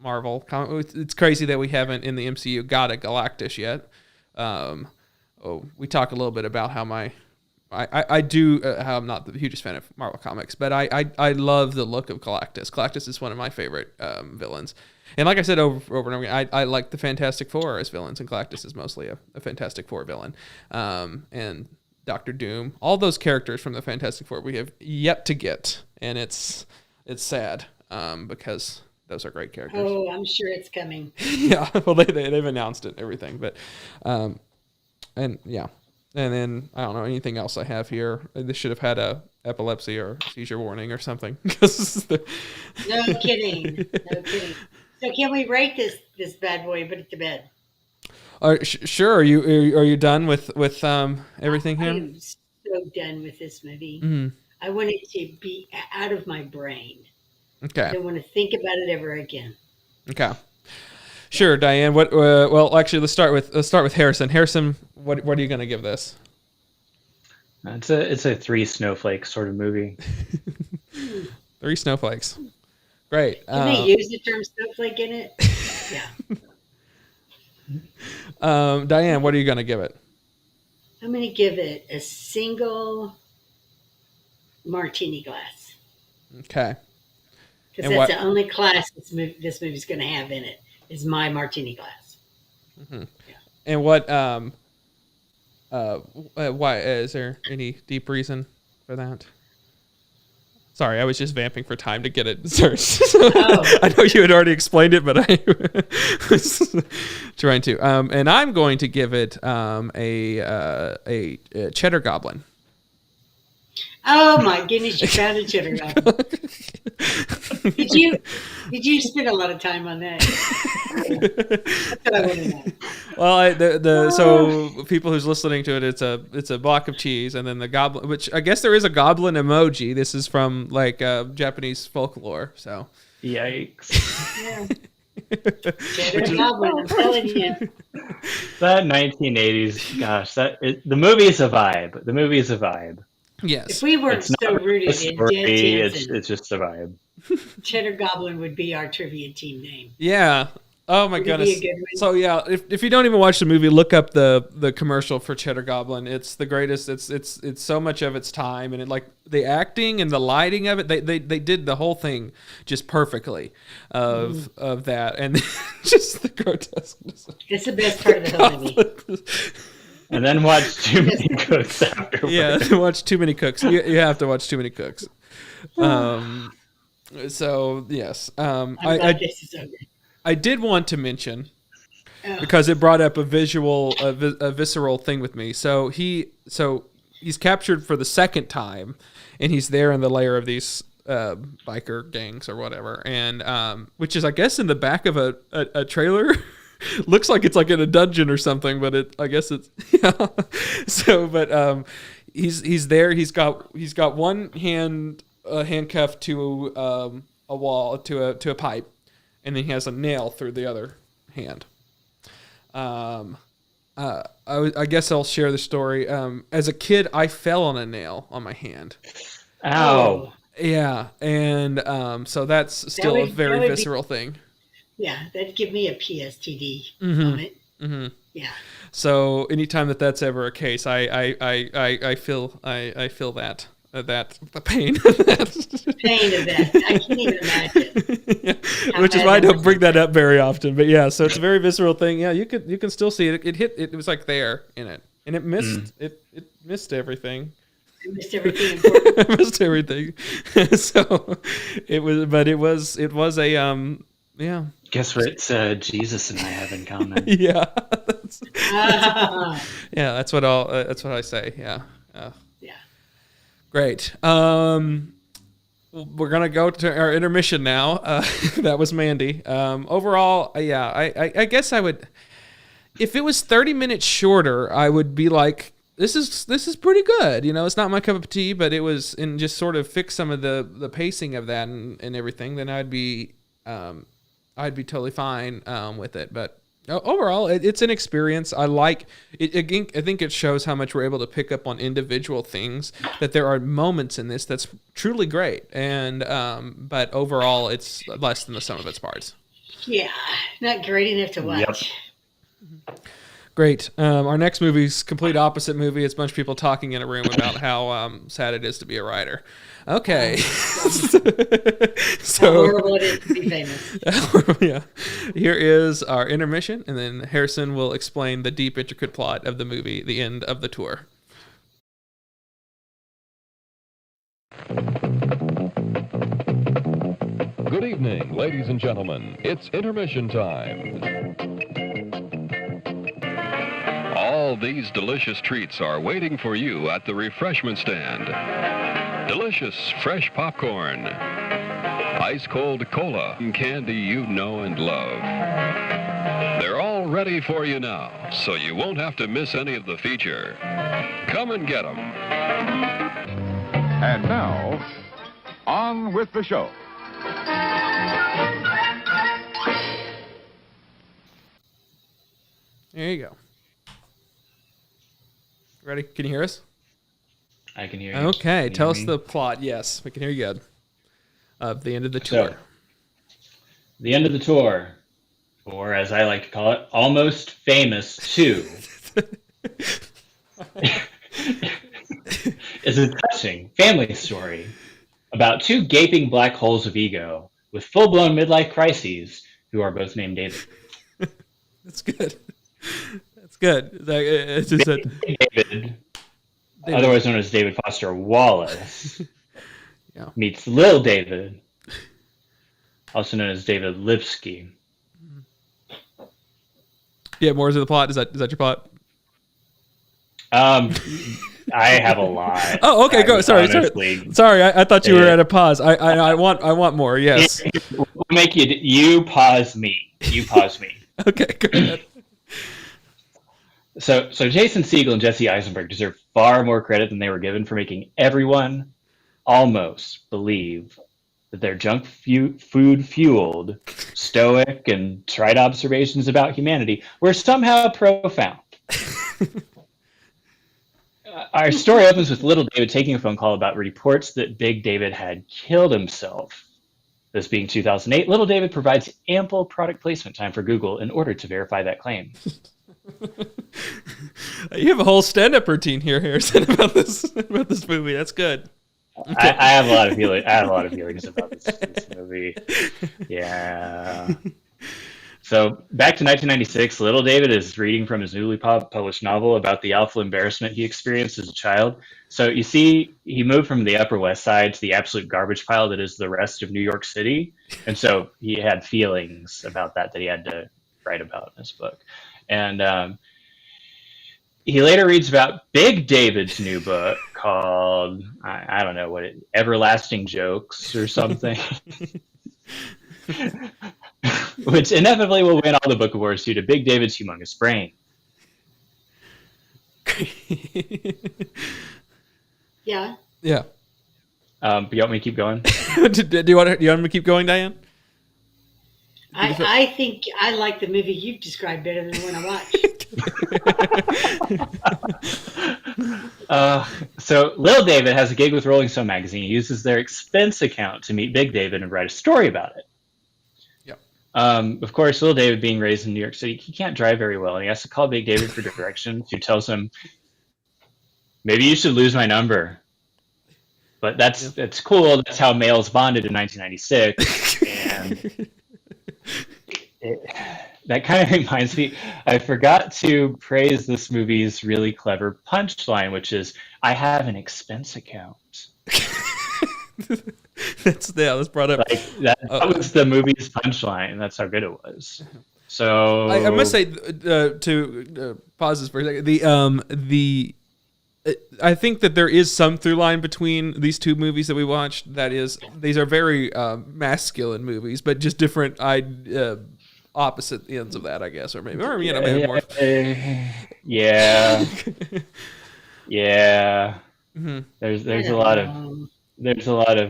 Marvel. It's crazy that we haven't in the MCU got a Galactus yet. We talk a little bit about how how I'm not the hugest fan of Marvel comics, but I love the look of Galactus. Galactus is one of my favorite villains. And like I said over and over again, I like the Fantastic Four as villains, and Galactus is mostly a Fantastic Four villain. And Doctor Doom, all those characters from the Fantastic Four we have yet to get, and it's sad because those are great characters. Oh, I'm sure it's coming. Yeah, well they've announced it and everything, but and yeah, and then I don't know anything else I have here. They should have had a epilepsy or seizure warning or something. No kidding. So can we rate this bad boy and put it to bed? Sure. Are you done with everything here? I'm so done with this movie. Mm-hmm. I want it to be out of my brain. Okay. I don't want to think about it ever again. Okay. Sure, Diane. What? Well, actually, let's start with Harrison. Harrison, what are you going to give this? It's a 3 snowflake sort of movie. 3 snowflakes. Great. Can they use the term snowflake in it? Yeah. Diane, what are you going to give it? I'm going to give it a single martini glass. Okay. Because that's the only class this movie's going to have in it is my martini glass. Mm-hmm. Yeah. And what? Why is there any deep reason for that? Sorry, I was just vamping for time to get it searched. I know you had already explained it, but I was trying to. And I'm going to give it a cheddar goblin. Oh my goodness! You found a cheddar goblin. Did you spend a lot of time on that? That's what I want to know. Well, so people who's listening to it, it's a block of cheese, and then the goblin, which I guess there is a goblin emoji. This is from like Japanese folklore. So yikes! Yeah. Cheddar goblin, I'm telling you. That 1980s, gosh, the movie is a vibe. The movie is a vibe. Yes. If we weren't so rooted in it's just a vibe. Cheddar Goblin would be our trivia team name. Yeah. Oh my goodness. So yeah, if you don't even watch the movie, look up the commercial for Cheddar Goblin. It's the greatest. It's so much of its time, and it like the acting and the lighting of it. They did the whole thing just perfectly of that, and just the grotesqueness. It's the best part of the whole movie. And then watch Too Many Cooks afterwards. Yeah, watch Too Many Cooks. You have to watch Too Many Cooks. So yes, I did want to mention because it brought up a visceral thing with me. So he's captured for the second time, and he's there in the lair of these biker gangs or whatever, and which is I guess in the back of a trailer. Looks like it's like in a dungeon or something, but I guess it's yeah. So, but he's there. He's got one hand handcuffed to a wall to a pipe, and then he has a nail through the other hand. I guess I'll share the story. As a kid, I fell on a nail on my hand. Ow. Yeah, and so that's still a very visceral thing. Yeah, that'd give me a PSTD moment. Mm-hmm. Yeah. So anytime that's ever a case, I feel that the pain of that. Pain of that. I can't even imagine. Yeah. Which is why I don't bring that up very often. But yeah, so it's a very visceral thing. Yeah, you can still see it. It was like there in it, and it missed it missed everything. I missed everything important. I missed everything. So it was a yeah. Guess what? Jesus and I have in common. Yeah. Yeah, that's what I say. Yeah. Yeah. Great. we're gonna go to our intermission now. That was Mandy. Overall, yeah, I guess I would. If it was 30 minutes shorter, I would be like, this is pretty good. You know, it's not my cup of tea, but it was, and just sort of fix some of the pacing of that and everything. Then I'd be totally fine with it. But overall, it's an experience. I like it. Again, I think it shows how much we're able to pick up on individual things. That there are moments in this that's truly great, and but overall, it's less than the sum of its parts. Yeah, not great enough to watch. Yep. Great. Our next movie's complete opposite movie. It's a bunch of people talking in a room about how sad it is to be a writer. Okay. How horrible it is to be famous. Yeah. Here is our intermission, and then Harrison will explain the deep, intricate plot of the movie, the end of the tour. Good evening, ladies and gentlemen. It's intermission time. All these delicious treats are waiting for you at the refreshment stand. Delicious fresh popcorn, ice-cold cola, and candy you know and love. They're all ready for you now, so you won't have to miss any of the feature. Come and get them. And now, on with the show. There you go. Ready? Can you hear us? I can hear you. Okay, Can you tell hear us me? the plot. Yes, we can hear you good. The end of the tour. So, the end of the tour, or as I like to call it, Almost Famous 2, is a touching family story about two gaping black holes of ego with full-blown midlife crises who are both named David. That's good. That's good. It's just David, otherwise known as David Foster Wallace, Yeah. meets Lil David, also known as David Lipsky. Yeah, more to the plot. Is that your plot? I have a lot. Oh, okay, go. Sorry. Sorry, I thought you were at a pause. I want more. Yes. We'll make you pause me. You pause me. Okay, go ahead. So Jason Segel and Jesse Eisenberg deserve far more credit than they were given for making everyone almost believe that their junk food fueled, stoic, and trite observations about humanity were somehow profound. Our story opens with little David taking a phone call about reports that Big David had killed himself. This being 2008, little David provides ample product placement time for Google in order to verify that claim. You have a whole stand-up routine here, Harrison, about this movie. That's good. Okay. I have a lot of feelings about this movie. Yeah. So back to 1996, little David is reading from his newly published novel about the awful embarrassment he experienced as a child. So you see, he moved from the Upper West Side to the absolute garbage pile that is the rest of New York City. And so he had feelings about that he had to write about in his book. And he later reads about Big David's new book called, I don't know what Everlasting Jokes or something. Which inevitably will win all the book awards due to Big David's humongous brain. Yeah. Yeah. But you want me to keep going? Do you want me to keep going, Diane? I think I like the movie you've described better than the one I watched. So Lil David has a gig with Rolling Stone magazine. He uses their expense account to meet Big David and write a story about it. Yep. Of course, Lil David, being raised in New York City, he can't drive very well, and he has to call Big David for directions, who tells him, maybe you should lose my number. But that's cool. That's how males bonded in 1996. And that kind of reminds me, I forgot to praise this movie's really clever punchline, which is, I have an expense account. That's brought up. Like, that was the movie's punchline. That's how good it was. So I must say, to pause this for a second, I think that there is some through line between these two movies that we watched. That is, these are very masculine movies, but just different opposite ends of that, I guess, or maybe more. Yeah. Yeah. Mm-hmm. There's a lot of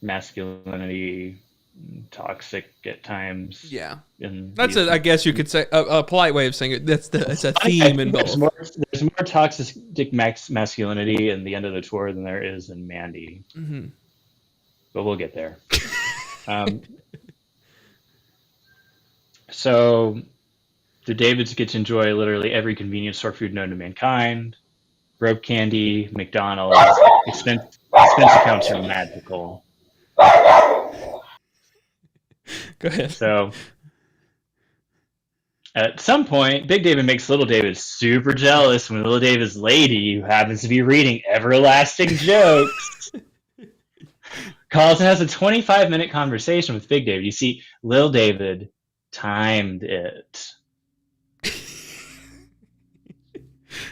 masculinity, toxic at times. Yeah, in that's these- I guess you could say a polite way of saying it. It's a theme in both. There's more toxic masculinity in the end of the tour than there is in Mandy. Mm-hmm. But we'll get there. So the Davids get to enjoy literally every convenience store food known to mankind. Rope candy, McDonald's, expense accounts are magical. Go ahead. So at some point, Big David makes Little David super jealous when Little David's lady, who happens to be reading everlasting jokes, calls and has a 25-minute conversation with Big David. You see, Little David timed it.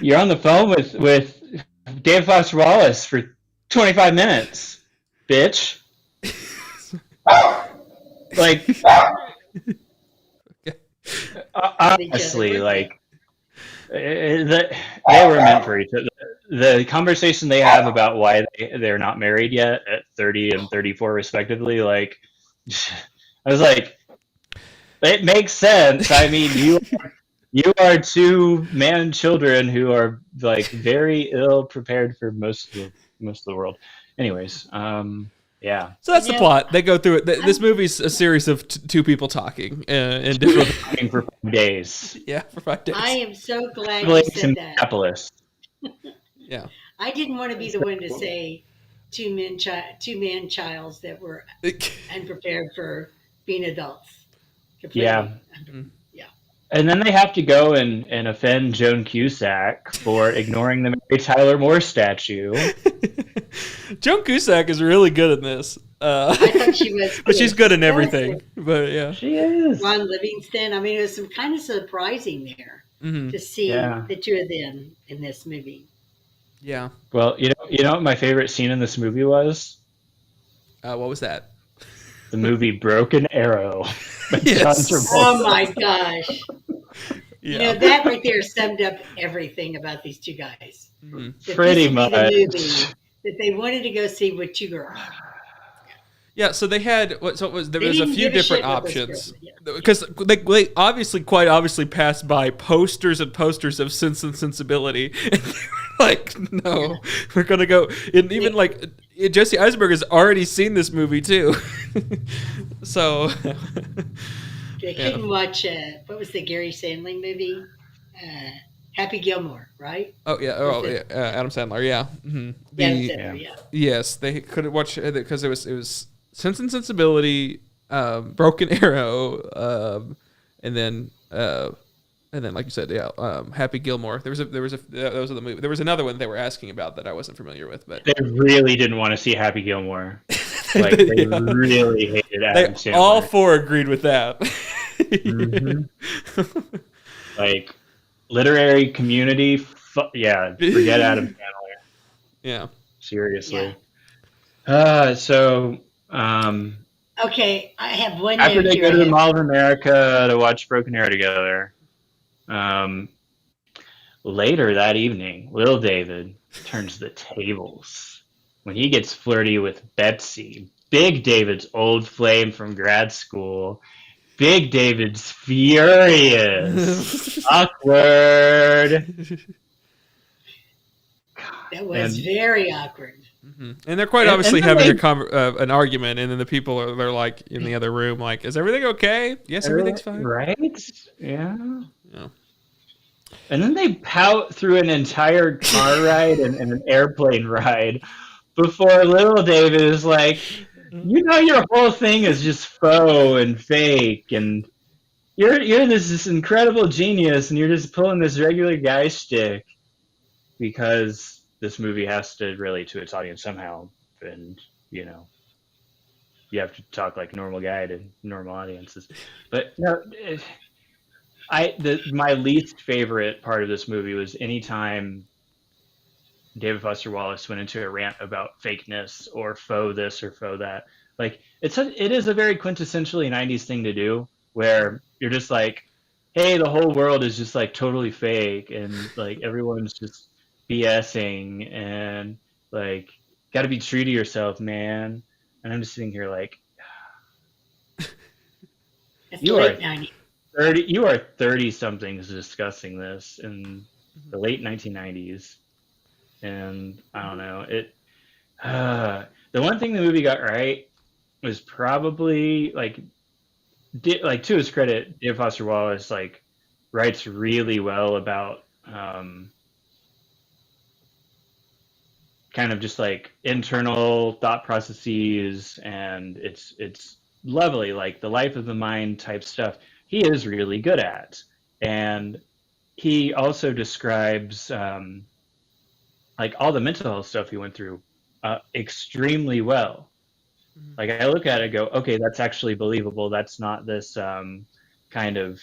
You're on the phone with David Foster Wallace for 25 minutes, bitch. Like, honestly, like, they were meant for each other. The conversation they have about why they're not married yet at 30 and 34 respectively, like, I was like, it makes sense. I mean, you are two man children who are like very ill prepared for most of the world. Anyways, yeah. So that's the plot. They go through it. This movie's a series of two people talking and different Talking for 5 days. Yeah, for 5 days. I am so glad you said that. Minneapolis. Yeah. I didn't want to be the one to say two man childs that were unprepared for being adults. Completely. Yeah. Yeah. And then they have to go and offend Joan Cusack for ignoring the Mary Tyler Moore statue. Joan Cusack is really good in this. I thought she was, but she's good in everything. But yeah, she is. Ron Livingston. I mean, it was some kind of surprising there to see the two of them in this movie. Yeah. Well, you know what my favorite scene in this movie was? What was that? The movie Broken Arrow. Yes. Oh my gosh. Yeah. You know, that right there summed up everything about these two guys. Mm-hmm. Pretty much. The movie that they wanted to go see with two girls. Yeah, so they had there was a few different options yeah. because they quite obviously passed by posters and posters of Sense and Sensibility, and they were like, no, we're gonna go. And even like Jesse Eisenberg has already seen this movie too, so They couldn't watch what was the Gary Sandling movie? Happy Gilmore, right? Oh yeah, Adam Sandler, yeah. Mm-hmm. Adam Sandler, yeah. Yes, they couldn't watch it because it was Sense and Sensibility, Broken Arrow, and then like you said, Happy Gilmore. Those are the movie. There was another one they were asking about that I wasn't familiar with, but they really didn't want to see Happy Gilmore. Like they really hated Adam Sandler. All four agreed with that. Mm-hmm. Like literary community, forget Adam Sandler. Yeah, seriously. Yeah. Okay, I have one. After note they here. go to the Mall of America to watch Broken Arrow together, later that evening, Little David turns the tables when he gets flirty with Betsy, Big David's old flame from grad school. Big David's furious. Awkward. That was very awkward. Mm-hmm. And they're quite obviously having an argument, and then the people they're like in the other room, like, "Is everything okay? Yes, everything's fine." Right? Yeah. And then they pout through an entire car ride and an airplane ride before Little David is like, "You know, your whole thing is just faux and fake, and you're this incredible genius, and you're just pulling this regular guy shtick because." This movie has to relate to its audience somehow, and you have to talk like a normal guy to normal audiences. But no, My least favorite part of this movie was anytime David Foster Wallace went into a rant about fakeness or faux this or faux that. Like it is a very quintessentially 90s thing to do where you're just like, hey, the whole world is just like totally fake and like everyone's just BSing and like got to be true to yourself, man. And I'm just sitting here like, It's you late are 90s. 30 somethings discussing this in the late 1990s. And I don't know, the one thing the movie got right was probably like to his credit, David Foster Wallace like writes really well about kind of just like internal thought processes, and it's lovely, like the life of the mind type stuff he is really good at. And he also describes like all the mental health stuff he went through extremely well. Like I look at it and go, okay, that's actually believable. That's not this kind of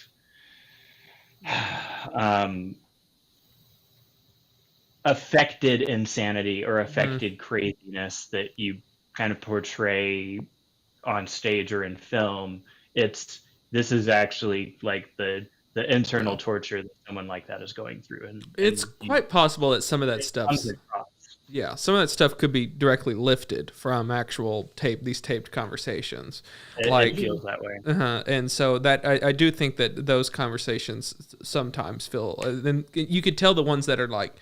affected insanity or affected craziness that you kind of portray on stage or in film. This is actually like the internal torture that someone like that is going through. And It's quite possible that some of that stuff, some of that stuff could be directly lifted from actual these taped conversations. It feels that way. And so that I do think that those conversations sometimes feel, then you could tell the ones that are like,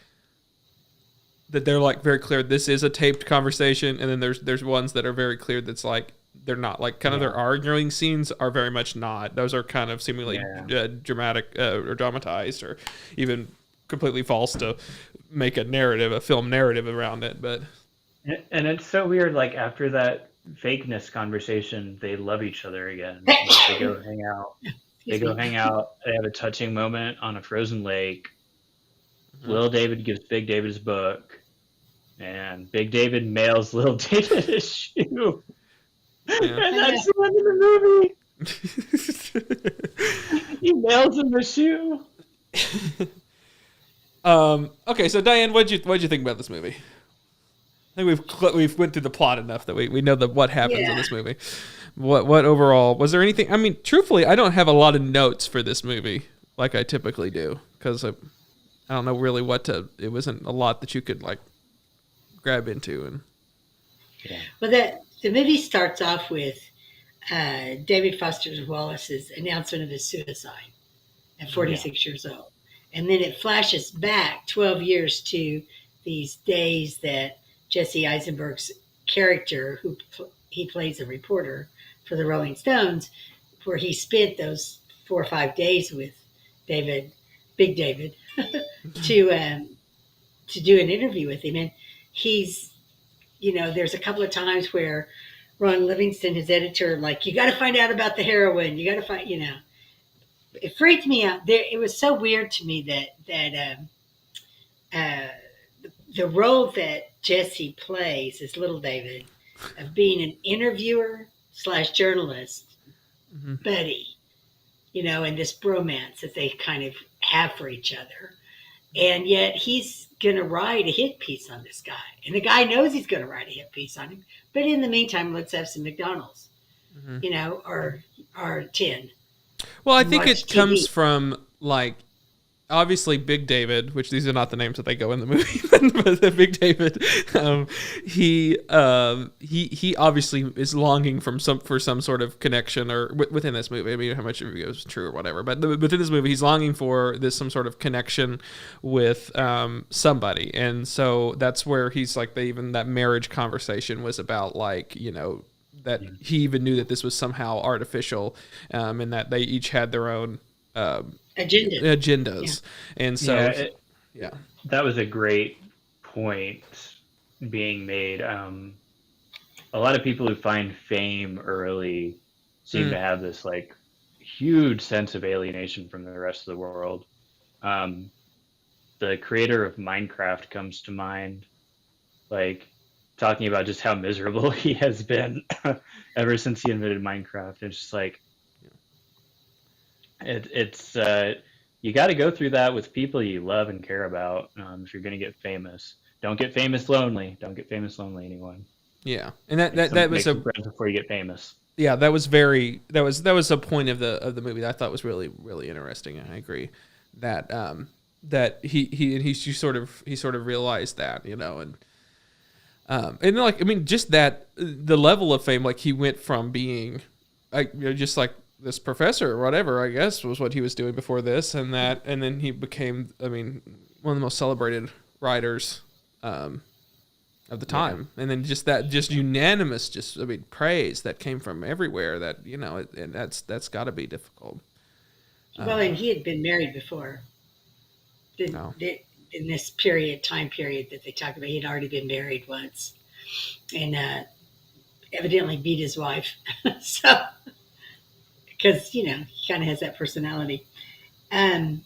that they're like very clear, this is a taped conversation. And then there's ones that are very clear that's like, they're not, like kind of their arguing scenes are very much not. Those are kind of seemingly dramatic or dramatized or even completely false to make a film narrative around it. But and it's so weird, like after that fakeness conversation, they love each other again. Like, they go hang out. They have a touching moment on a frozen lake. Little David gives Big David his book, and Big David mails Little David his shoe. And that's the end of the movie. He mails him the shoe. Okay, so Diane, what'd you think about this movie? I think we've went through the plot enough that we know what happens in this movie. What overall, was there anything? I mean, truthfully, I don't have a lot of notes for this movie like I typically do, because I don't know really it wasn't a lot that you could like grab into. And Well, the movie starts off with David Foster Wallace's announcement of his suicide at 46 years old. And then it flashes back 12 years to these days that Jesse Eisenberg's character, he plays a reporter for the Rolling Stones, where he spent those 4 or 5 days with Big David, to do an interview with him. And he's, there's a couple of times where Ron Livingston, his editor, like, you got to find out about the heroin. You got to find, It freaked me out. It was so weird to me that the role that Jesse plays as Little David, of being an interviewer / journalist buddy, and this bromance that they kind of have for each other. And yet he's going to write a hit piece on this guy. And the guy knows he's going to write a hit piece on him. But in the meantime, let's have some McDonald's, or 10. Well, I think it comes from, like, obviously Big David, which these are not the names that they go in the movie, but Big David, he obviously is longing for some sort of connection, or within this movie. I mean, how much of it is true or whatever, but within this movie, he's longing for some sort of connection with somebody, and so that's where he's like, even that marriage conversation was about, like, that he even knew that this was somehow artificial, and that they each had their own agendas. And so that was a great point being made. A lot of people who find fame early seem to have this like huge sense of alienation from the rest of the world. The creator of Minecraft comes to mind, like talking about just how miserable he has been ever since he invented Minecraft. It's just like, It's you got to go through that with people you love and care about if you're going to get famous. Don't get famous lonely. Don't get famous lonely, anyone. Yeah, and that was make some friends before you get famous. Yeah, that was a point of the movie that I thought was really really interesting. And I agree that that he sort of realized that, you know, and like, I mean, just that the level of fame, like he went from being like, you know, just like this professor or whatever, I guess was what he was doing before this, and then he became, I mean, one of the most celebrated writers of the time. And then just unanimous, I mean, praise that came from everywhere, that, you know, and that's got to be difficult. Well, and he had been married before. In this time period that they talk about, he'd already been married once, and evidently beat his wife. So, because, you know, he kind of has that personality. Yikes.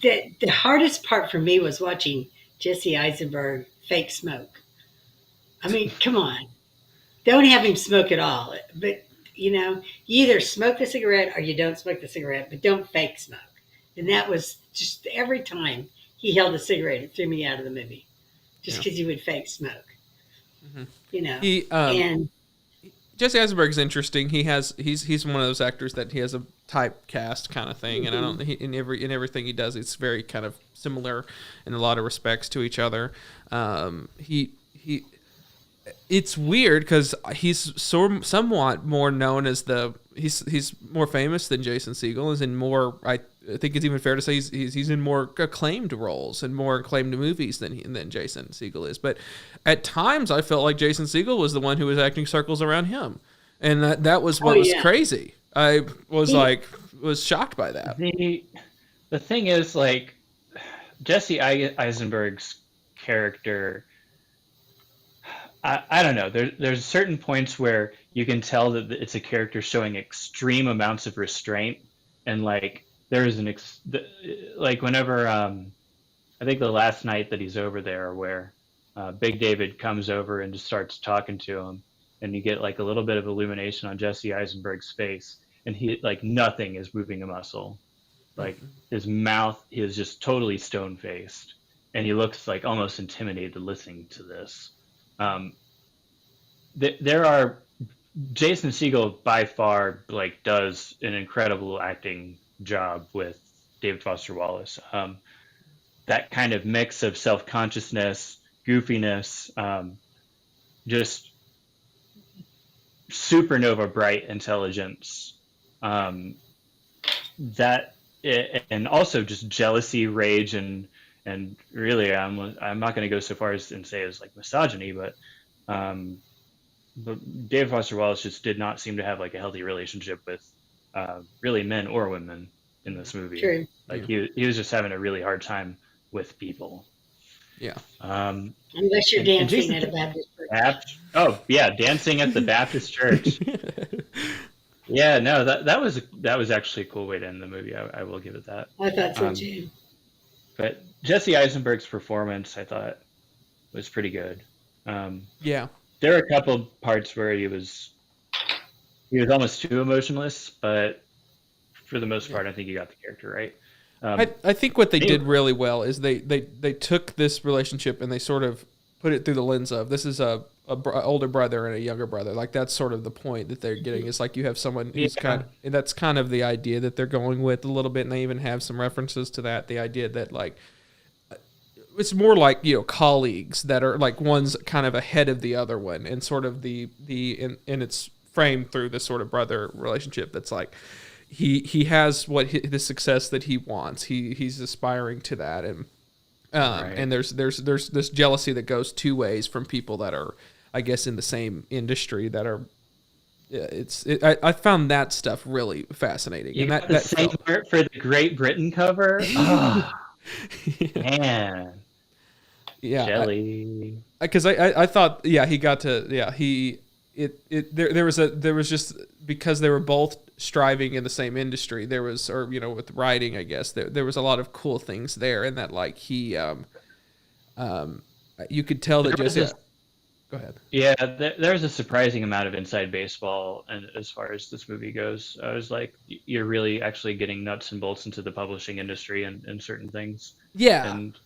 The hardest part for me was watching Jesse Eisenberg fake smoke. I mean, come on. Don't have him smoke at all. But, you know, you either smoke the cigarette or you don't smoke the cigarette, but don't fake smoke. And that was just every time he held a cigarette, it threw me out of the movie. Just because he would fake smoke. Mm-hmm. You know. And Jesse Eisenberg's interesting. He's one of those actors that he has a typecast kind of thing, and I don't think in everything he does, it's very kind of similar in a lot of respects to each other. It's weird because he's somewhat more known as he's more famous than Jason Segel, is in more, I think it's even fair to say he's in more acclaimed roles and more acclaimed movies than Jason Segel is. But at times I felt like Jason Segel was the one who was acting circles around him, and that was what was crazy. I was shocked by that. The thing is, like, Jesse Eisenberg's character, I don't know. There's certain points where you can tell that it's a character showing extreme amounts of restraint, and like there's like whenever I think the last night that he's over there, where Big David comes over and just starts talking to him, and you get like a little bit of illumination on Jesse Eisenberg's face, and he, like, nothing is moving a muscle, like his mouth is just totally stone faced, and he looks like almost intimidated listening to this. There are Jason Segel by far, like, does an incredible acting job with David Foster Wallace. That kind of mix of self-consciousness, goofiness, just supernova bright intelligence, and also just jealousy, rage, and really, I'm not going to go so far as and say it's like misogyny, but David Foster Wallace just did not seem to have like a healthy relationship with really men or women in this movie. True. Like he was just having a really hard time with people. Yeah. Unless you're dancing at a Baptist church. Oh yeah, dancing at the Baptist church. Yeah, no, that was actually a cool way to end the movie. I will give it that. I thought so too. But Jesse Eisenberg's performance, I thought, was pretty good. Yeah. There were a couple parts where he was almost too emotionless, but for the most part, I think he got the character right. I think what they did really well is they took this relationship and they sort of put it through the lens of, this is a older brother and a younger brother. Like, that's sort of the point that they're getting. It's like you have someone who's that's kind of the idea that they're going with a little bit, and they even have some references to that. The idea that, like, it's more like, you know, colleagues that are like one's kind of ahead of the other one, and sort of and it's framed through this sort of brother relationship that's like he has the success that he wants. He's aspiring to that, and and there's this jealousy that goes two ways from people that are, I guess, in the same industry that are. I found that stuff really fascinating. You and got the same art for the Great Britain cover. Oh, man. Yeah, jelly. Because I thought, he got to, there was just, because they were both striving in the same industry, there was, or, you know, with writing, I guess there was a lot of cool things there, and that, like, he you could tell that Jesse. Go ahead. Yeah, there's a surprising amount of inside baseball, and as far as this movie goes, I was like, you're really actually getting nuts and bolts into the publishing industry and certain things. Yeah. And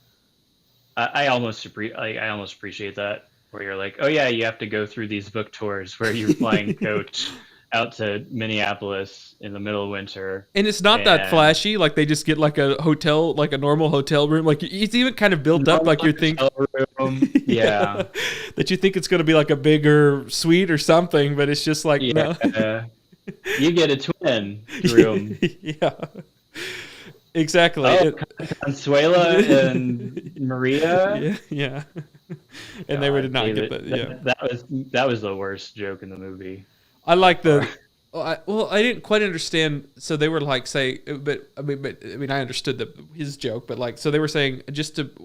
I almost appreciate that, where you're like, oh yeah, you have to go through these book tours where you're flying coach out to Minneapolis in the middle of winter. And it's not that flashy. Like they just get like a hotel, like a normal hotel room. Like it's even kind of built up like you think. Yeah. That you think it's going to be like a bigger suite or something, but it's just like, no. You get a twin room. Yeah. Exactly. Oh, Consuela and Maria. Yeah. And they did not get that. Yeah. That was the worst joke in the movie. I like the. I didn't quite understand. So they were like, but I understood his joke, but like, so they were saying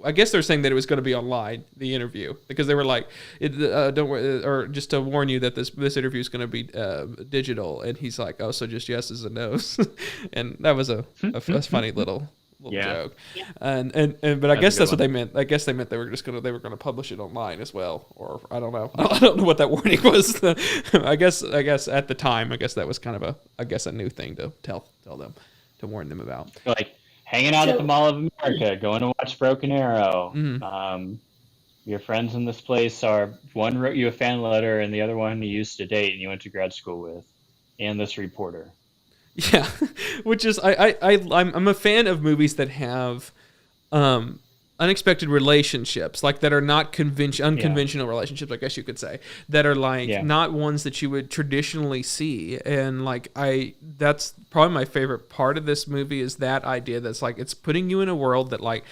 I guess they're saying that it was going to be online, the interview, because they were like, don't worry, or just to warn you that this interview is going to be digital, and he's like, oh, so just yeses and nos, and that was a funny little joke. Yeah. But I guess that's what they meant. I guess they meant they were going to publish it online as well, or I don't know. I don't know what that warning was. I guess at the time, that was kind of a new thing to tell them, to warn them about. Like hanging out at the Mall of America, going to watch Broken Arrow. Mm-hmm. Your friends in this place are, one wrote you a fan letter and the other one you used to date and you went to grad school with, and this reporter. Yeah, which is I'm a fan of movies that have unexpected relationships, like that are not unconventional relationships, I guess you could say, that are like not ones that you would traditionally see. And like that's probably my favorite part of this movie, is that idea that's like it's putting you in a world that like,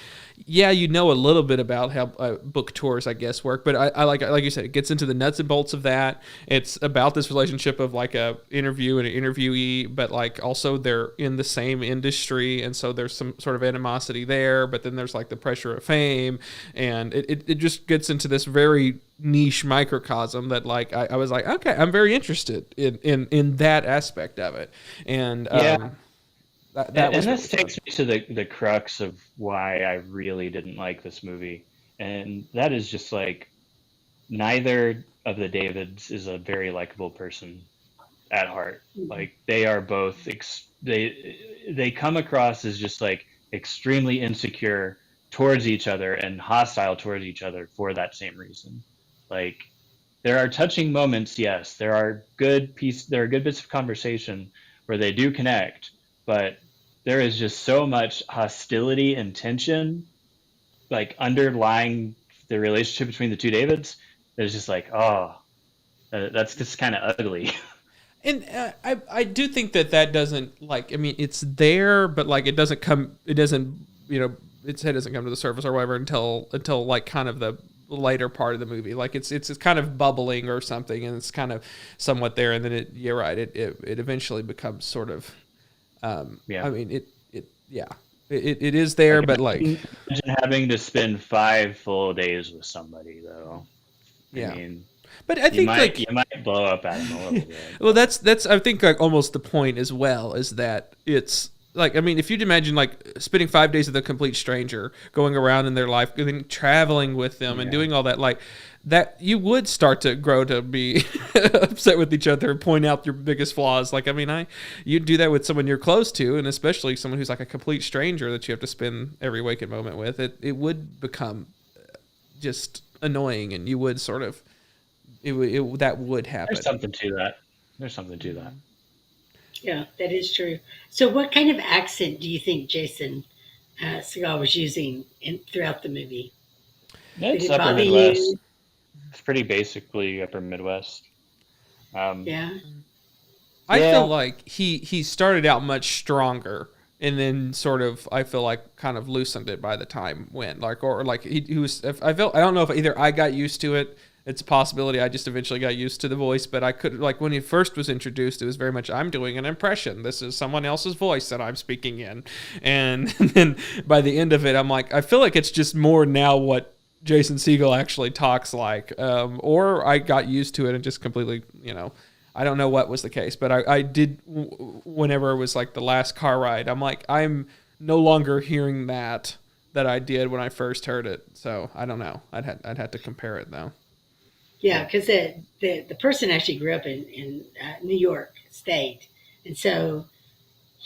yeah, you know a little bit about how book tours, I guess, work, but I like you said, it gets into the nuts and bolts of that. It's about this relationship of like a interview and an interviewee, but like also they're in the same industry, and so there's some sort of animosity there, but then there's like the pressure of fame, and it just gets into this very niche microcosm that like I was like, okay, I'm very interested in that aspect of it. And this takes me to the crux of why I really didn't like this movie, and that is just like neither of the Davids is a very likable person at heart. Like they are both they come across as just like extremely insecure towards each other and hostile towards each other for that same reason. Like there are touching moments, yes. There are good bits of conversation where they do connect, but there is just so much hostility and tension, like underlying the relationship between the two Davids. There's just like, that's just kind of ugly. And I do think that doesn't, like, I mean, it's there, but like its head doesn't come to the surface or whatever until like kind of the later part of the movie. Like it's kind of bubbling or something, and it's kind of somewhat there, and then you're right, it eventually becomes sort of I mean it is there, but like imagine having to spend 5 full days with somebody though. Yeah. I mean, but I think you might blow up at him a little bit. Well, that's I think like almost the point as well, is that it's like, I mean, if you'd imagine like spending 5 days with a complete stranger, going around in their life, traveling with them and doing all that, like that, you would start to grow to be upset with each other and point out your biggest flaws. Like, I mean, you'd do that with someone you're close to, and especially someone who's like a complete stranger that you have to spend every waking moment with. It would become just annoying, and you would sort of, that would happen. There's something to that. Yeah, that is true. So what kind of accent do you think Jason Segel was using throughout the movie? It's Upper Midwest. It's pretty basically Upper Midwest. I feel like he started out much stronger, and then sort of, I feel like, kind of loosened it by the time when, like, or like he was. I don't know if either I got used to it. It's a possibility I just eventually got used to the voice, but I could, like, when he first was introduced, it was very much, I'm doing an impression. This is someone else's voice that I'm speaking in. And then by the end of it, I'm like, I feel like it's just more now what Jason Segel actually talks like. Or I got used to it and just completely, I don't know what was the case, but I did, whenever it was like the last car ride, I'm like, I'm no longer hearing that I did when I first heard it. So I don't know. I'd have to compare it though. Yeah, because the person actually grew up in New York State, and so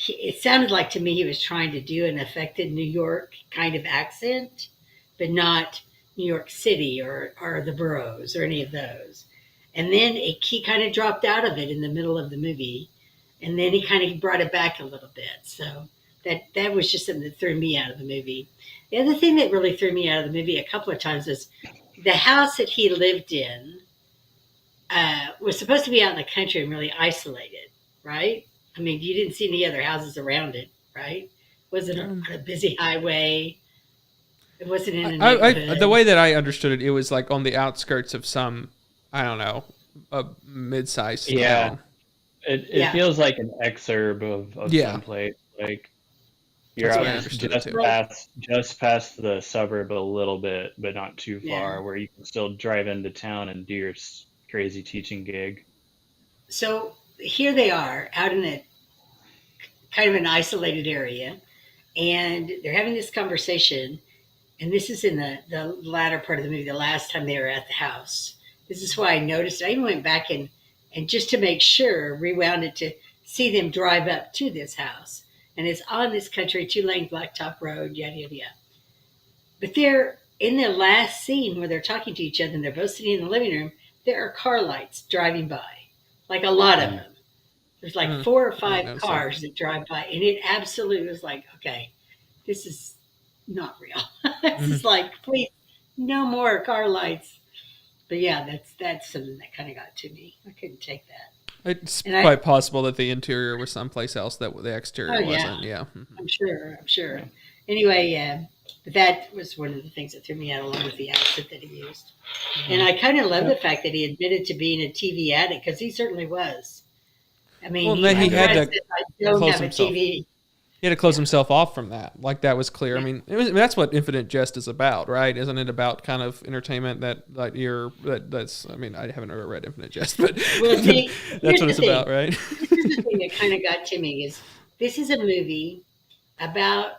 it sounded like to me he was trying to do an affected New York kind of accent, but not New York City or the boroughs or any of those. And then he kind of dropped out of it in the middle of the movie, and then he kind of brought it back a little bit. So that was just something that threw me out of the movie. The other thing that really threw me out of the movie a couple of times was the house that he lived in was supposed to be out in the country and really isolated, right? I mean, you didn't see any other houses around it, right? Wasn't on a busy highway. It wasn't in a neighborhood. The way that I understood it, it was like on the outskirts of some, I don't know, a mid-sized town. It feels like an exurb of someplace. Like you're out just past the suburb a little bit, but not too far, where you can still drive into town and do your crazy teaching gig. So here they are out in a kind of an isolated area, and they're having this conversation. And this is in the latter part of the movie, the last time they were at the house. This is why I noticed it. I even went back and just to make sure, rewound it to see them drive up to this house. And it's on this country, 2-lane blacktop road, yada, yada, yada. But they're in the last scene where they're talking to each other and they're both sitting in the living room. There are car lights driving by, like a lot of them. There's like 4 or 5 cars that drive by. And it absolutely was like, okay, this is not real. This is like, please, no more car lights. But yeah, that's something that kind of got to me. I couldn't take that. It's quite possible that the interior was someplace else that the exterior wasn't. Yeah, I'm sure. Anyway, but that was one of the things that threw me out, along with the accent that he used. And I kind of love the fact that he admitted to being a TV addict, because he certainly was. I mean, he had to close himself. TV. He had to close himself off from that. Like, that was clear. I mean, that's what Infinite Jest is about, right? Isn't it about kind of entertainment that's, I mean, I haven't ever read Infinite Jest, but well, see, that's what it's about, right? This is the thing that kind of got to me is this is a movie about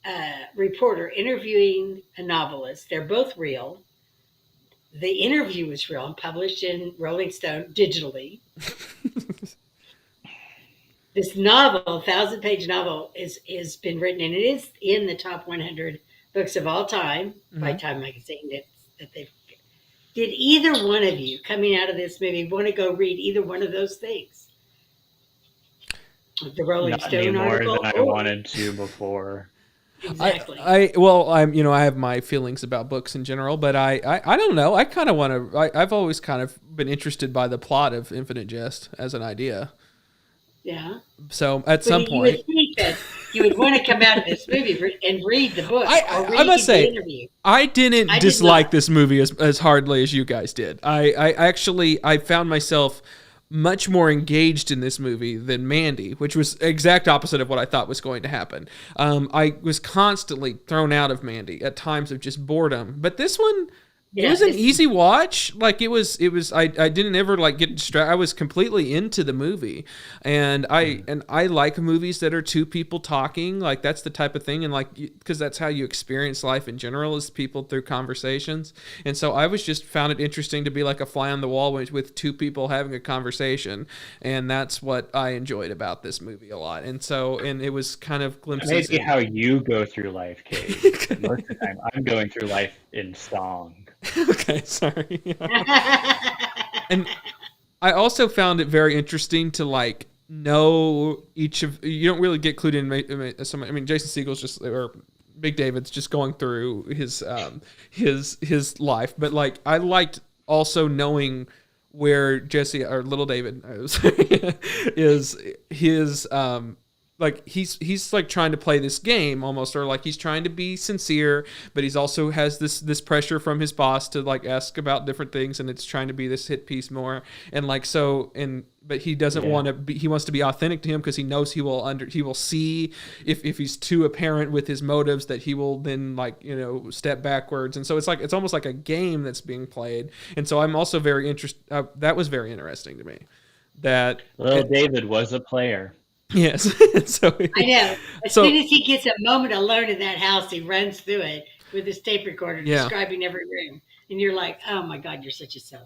a reporter interviewing a novelist. They're both real. The interview was real and published in Rolling Stone digitally. This novel, 1,000-page novel, is been written, and it is in the top 100 books of all time by Time Magazine. That they've. Did either one of you coming out of this movie want to go read either one of those things? The Rolling Stone article, than I wanted to before. Exactly. I have my feelings about books in general, but I don't know. I kind of want to. I've always kind of been interested by the plot of Infinite Jest as an idea. Yeah. So at some point, you would think that you would want to come out of this movie and read the book. I must say, I didn't dislike this movie as hardly as you guys did. I found myself much more engaged in this movie than Mandy, which was exact opposite of what I thought was going to happen. I was constantly thrown out of Mandy at times of just boredom, but this one. It was an easy watch. Like it was. I didn't ever like get distracted. I was completely into the movie, and I like movies that are two people talking. Like that's the type of thing, and like because that's how you experience life in general is people through conversations. And so I was just found it interesting to be like a fly on the wall with two people having a conversation, and that's what I enjoyed about this movie a lot. And it was kind of glimpses. Maybe how you go through life, Cade. Most of the time, I'm going through life in song. Okay, sorry. And I also found it very interesting to like know each of. You don't really get clued in. I mean, Jason Segel's or Big David's just going through his life, but like I liked also knowing where Jesse or Little David is his like he's like trying to play this game almost, or like he's trying to be sincere, but he's also has this pressure from his boss to like ask about different things, and it's trying to be this hit piece more, and like but he doesn't want to be. He wants to be authentic to him because he knows he will see if he's too apparent with his motives that he will then like step backwards, and so it's almost like a game that's being played, and so I'm also very interested. That was very interesting to me. That David was a player. Yes. So I know. As soon as he gets a moment alone in that house, he runs through it with his tape recorder describing every room. And you're like, oh my God, you're such a sellout.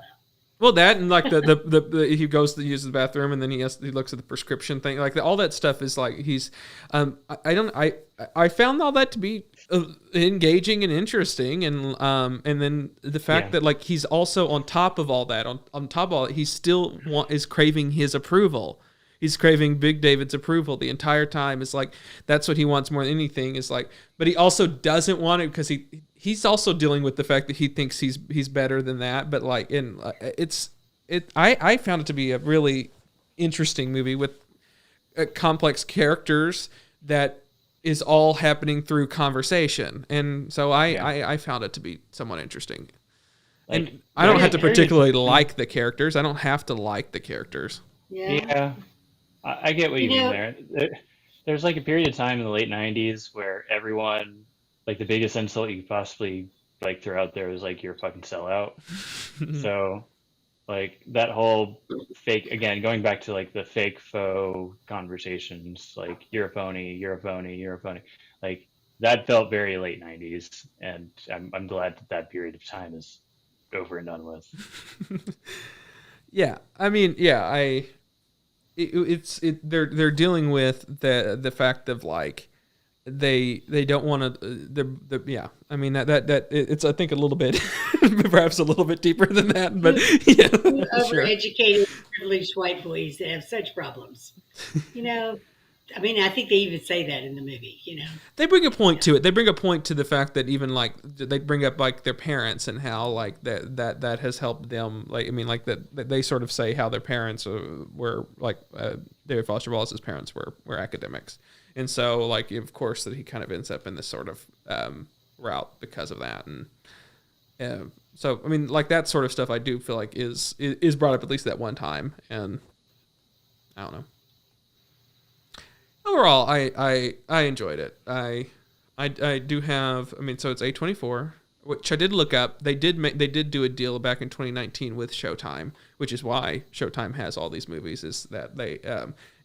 Well, that and like the he goes to use the bathroom and then he looks at the prescription thing, like all that stuff is like he's I found all that to be engaging and interesting, and then the fact that like he's also on top of all that, on top of all that, he still is craving his approval. He's craving Big David's approval the entire time. Is like that's what he wants more than anything. Is like, but he also doesn't want it because he's also dealing with the fact that he thinks he's better than that. But like, I found it to be a really interesting movie with complex characters that is all happening through conversation, and so I found it to be somewhat interesting. Like, and I don't have to particularly like the characters. I don't have to like the characters. Yeah. I get what you mean there. There's like a period of time in the late 90s where everyone, like the biggest insult you could possibly like throw out there was like, you're a fucking sellout. So like that whole fake, again, going back to like the fake faux conversations, like you're a phony, you're a phony, you're a phony. Like that felt very late 90s. And I'm glad that period of time is over and done with. Yeah. I mean, yeah, they're dealing with the fact of like they don't want to yeah, I mean that it's I think a little bit perhaps a little bit deeper than that, but yeah, overeducated privileged white boys that have such problems, I mean, I think they even say that in the movie, They bring a point to it. They bring a point to the fact that even like they bring up like their parents and how like that has helped them. Like I mean, like that they sort of say how their parents were like David Foster Wallace's parents were academics, and so like of course that he kind of ends up in this sort of route because of that, and so I mean like that sort of stuff I do feel like is brought up at least that one time, and I don't know. Overall, I enjoyed it. I do have. I mean, so it's A24, which I did look up. They did do a deal back in 2019 with Showtime, which is why Showtime has all these movies. Is that they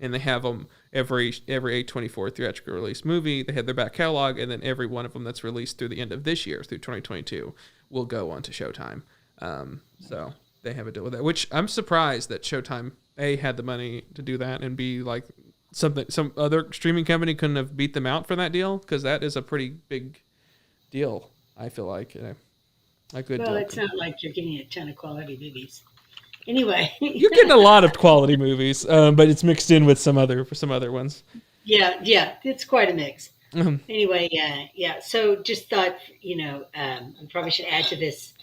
and they have them every A24 theatrical release movie. They have their back catalog, and then every one of them that's released through the end of this year, through 2022, will go onto Showtime. So they have a deal with that, which I'm surprised that Showtime had the money to do that, and B like. Some other streaming company couldn't have beat them out for that deal, because that is a pretty big deal. I feel like a good deal. Well, it's not like you're getting a ton of quality movies. Anyway, you're getting a lot of quality movies, but it's mixed in with some other ones. Yeah, it's quite a mix. Mm-hmm. Anyway, yeah. So just thought, I probably should add to this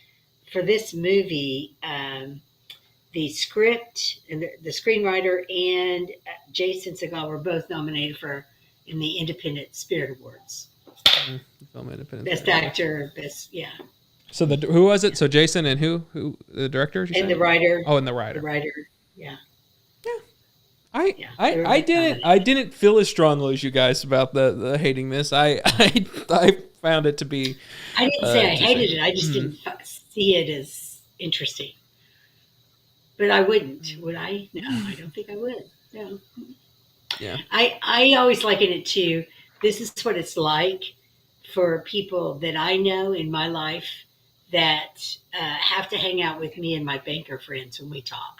for this movie. The script and the screenwriter and Jason Segel were both nominated in the Independent Spirit Awards. Best actor, So who was it? So Jason and who the director? And the writer. Oh, and the writer. Yeah. I didn't feel as strongly as you guys about the hating this. I found it to be. I didn't say I hated it. I just didn't see it as interesting. But I wouldn't, would I? No, I don't think I would. No. Yeah. I always liken it to, this is what it's like for people that I know in my life that have to hang out with me and my banker friends when we talk.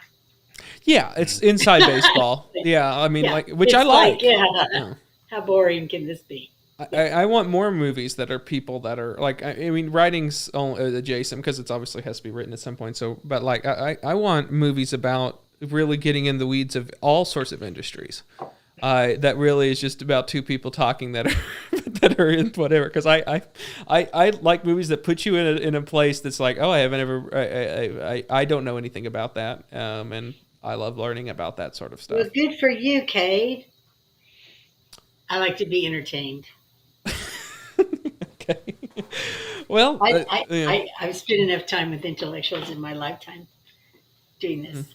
Yeah, it's inside baseball. Yeah, I mean, which I like. Yeah. How boring can this be? I want more movies that are people that are like, I mean, writing's adjacent because it's obviously has to be written at some point. So, but like, I want movies about really getting in the weeds of all sorts of industries. That really is just about two people talking that are in whatever. Because I like movies that put you in a place that's like, oh, I don't know anything about that, and I love learning about that sort of stuff. Well, good for you, Cade. I like to be entertained. Okay. Well, I've spent enough time with intellectuals in my lifetime doing this.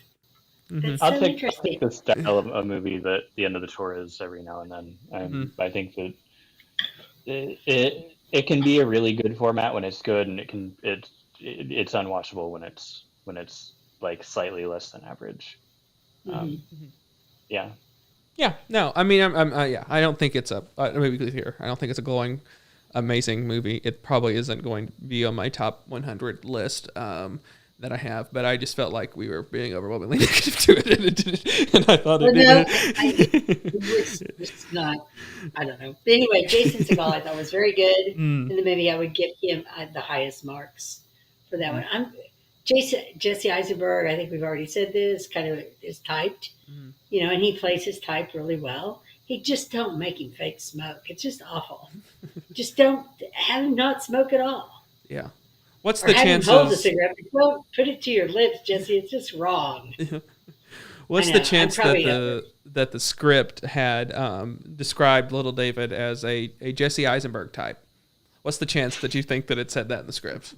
Mm-hmm. That's I'll take interesting. the style of a movie that The End of the Tour is every now and then. I think that it can be a really good format when it's good, and it's unwatchable when it's like slightly less than average. Yeah. Yeah, no, I mean, I don't think it's let me be clear. I don't think it's a glowing, amazing movie. It probably isn't going to be on my top 100 list. that I have, but I just felt like we were being overwhelmingly negative to it, and I thought it it's not. I don't know. But anyway, Jason Segel I thought was very good, and then maybe I would give him the highest marks for that one. Jesse Eisenberg. I think we've already said this. Kind of is typed, and he plays his type really well. He just don't make him fake smoke. It's just awful. Just don't have him not smoke at all. Yeah. What's Or the have chances? him hold the cigarette, but don't put it to your lips, Jesse. It's just wrong. What's the chance that the script had described Little David as a Jesse Eisenberg type? What's the chance that you think that it said that in the script?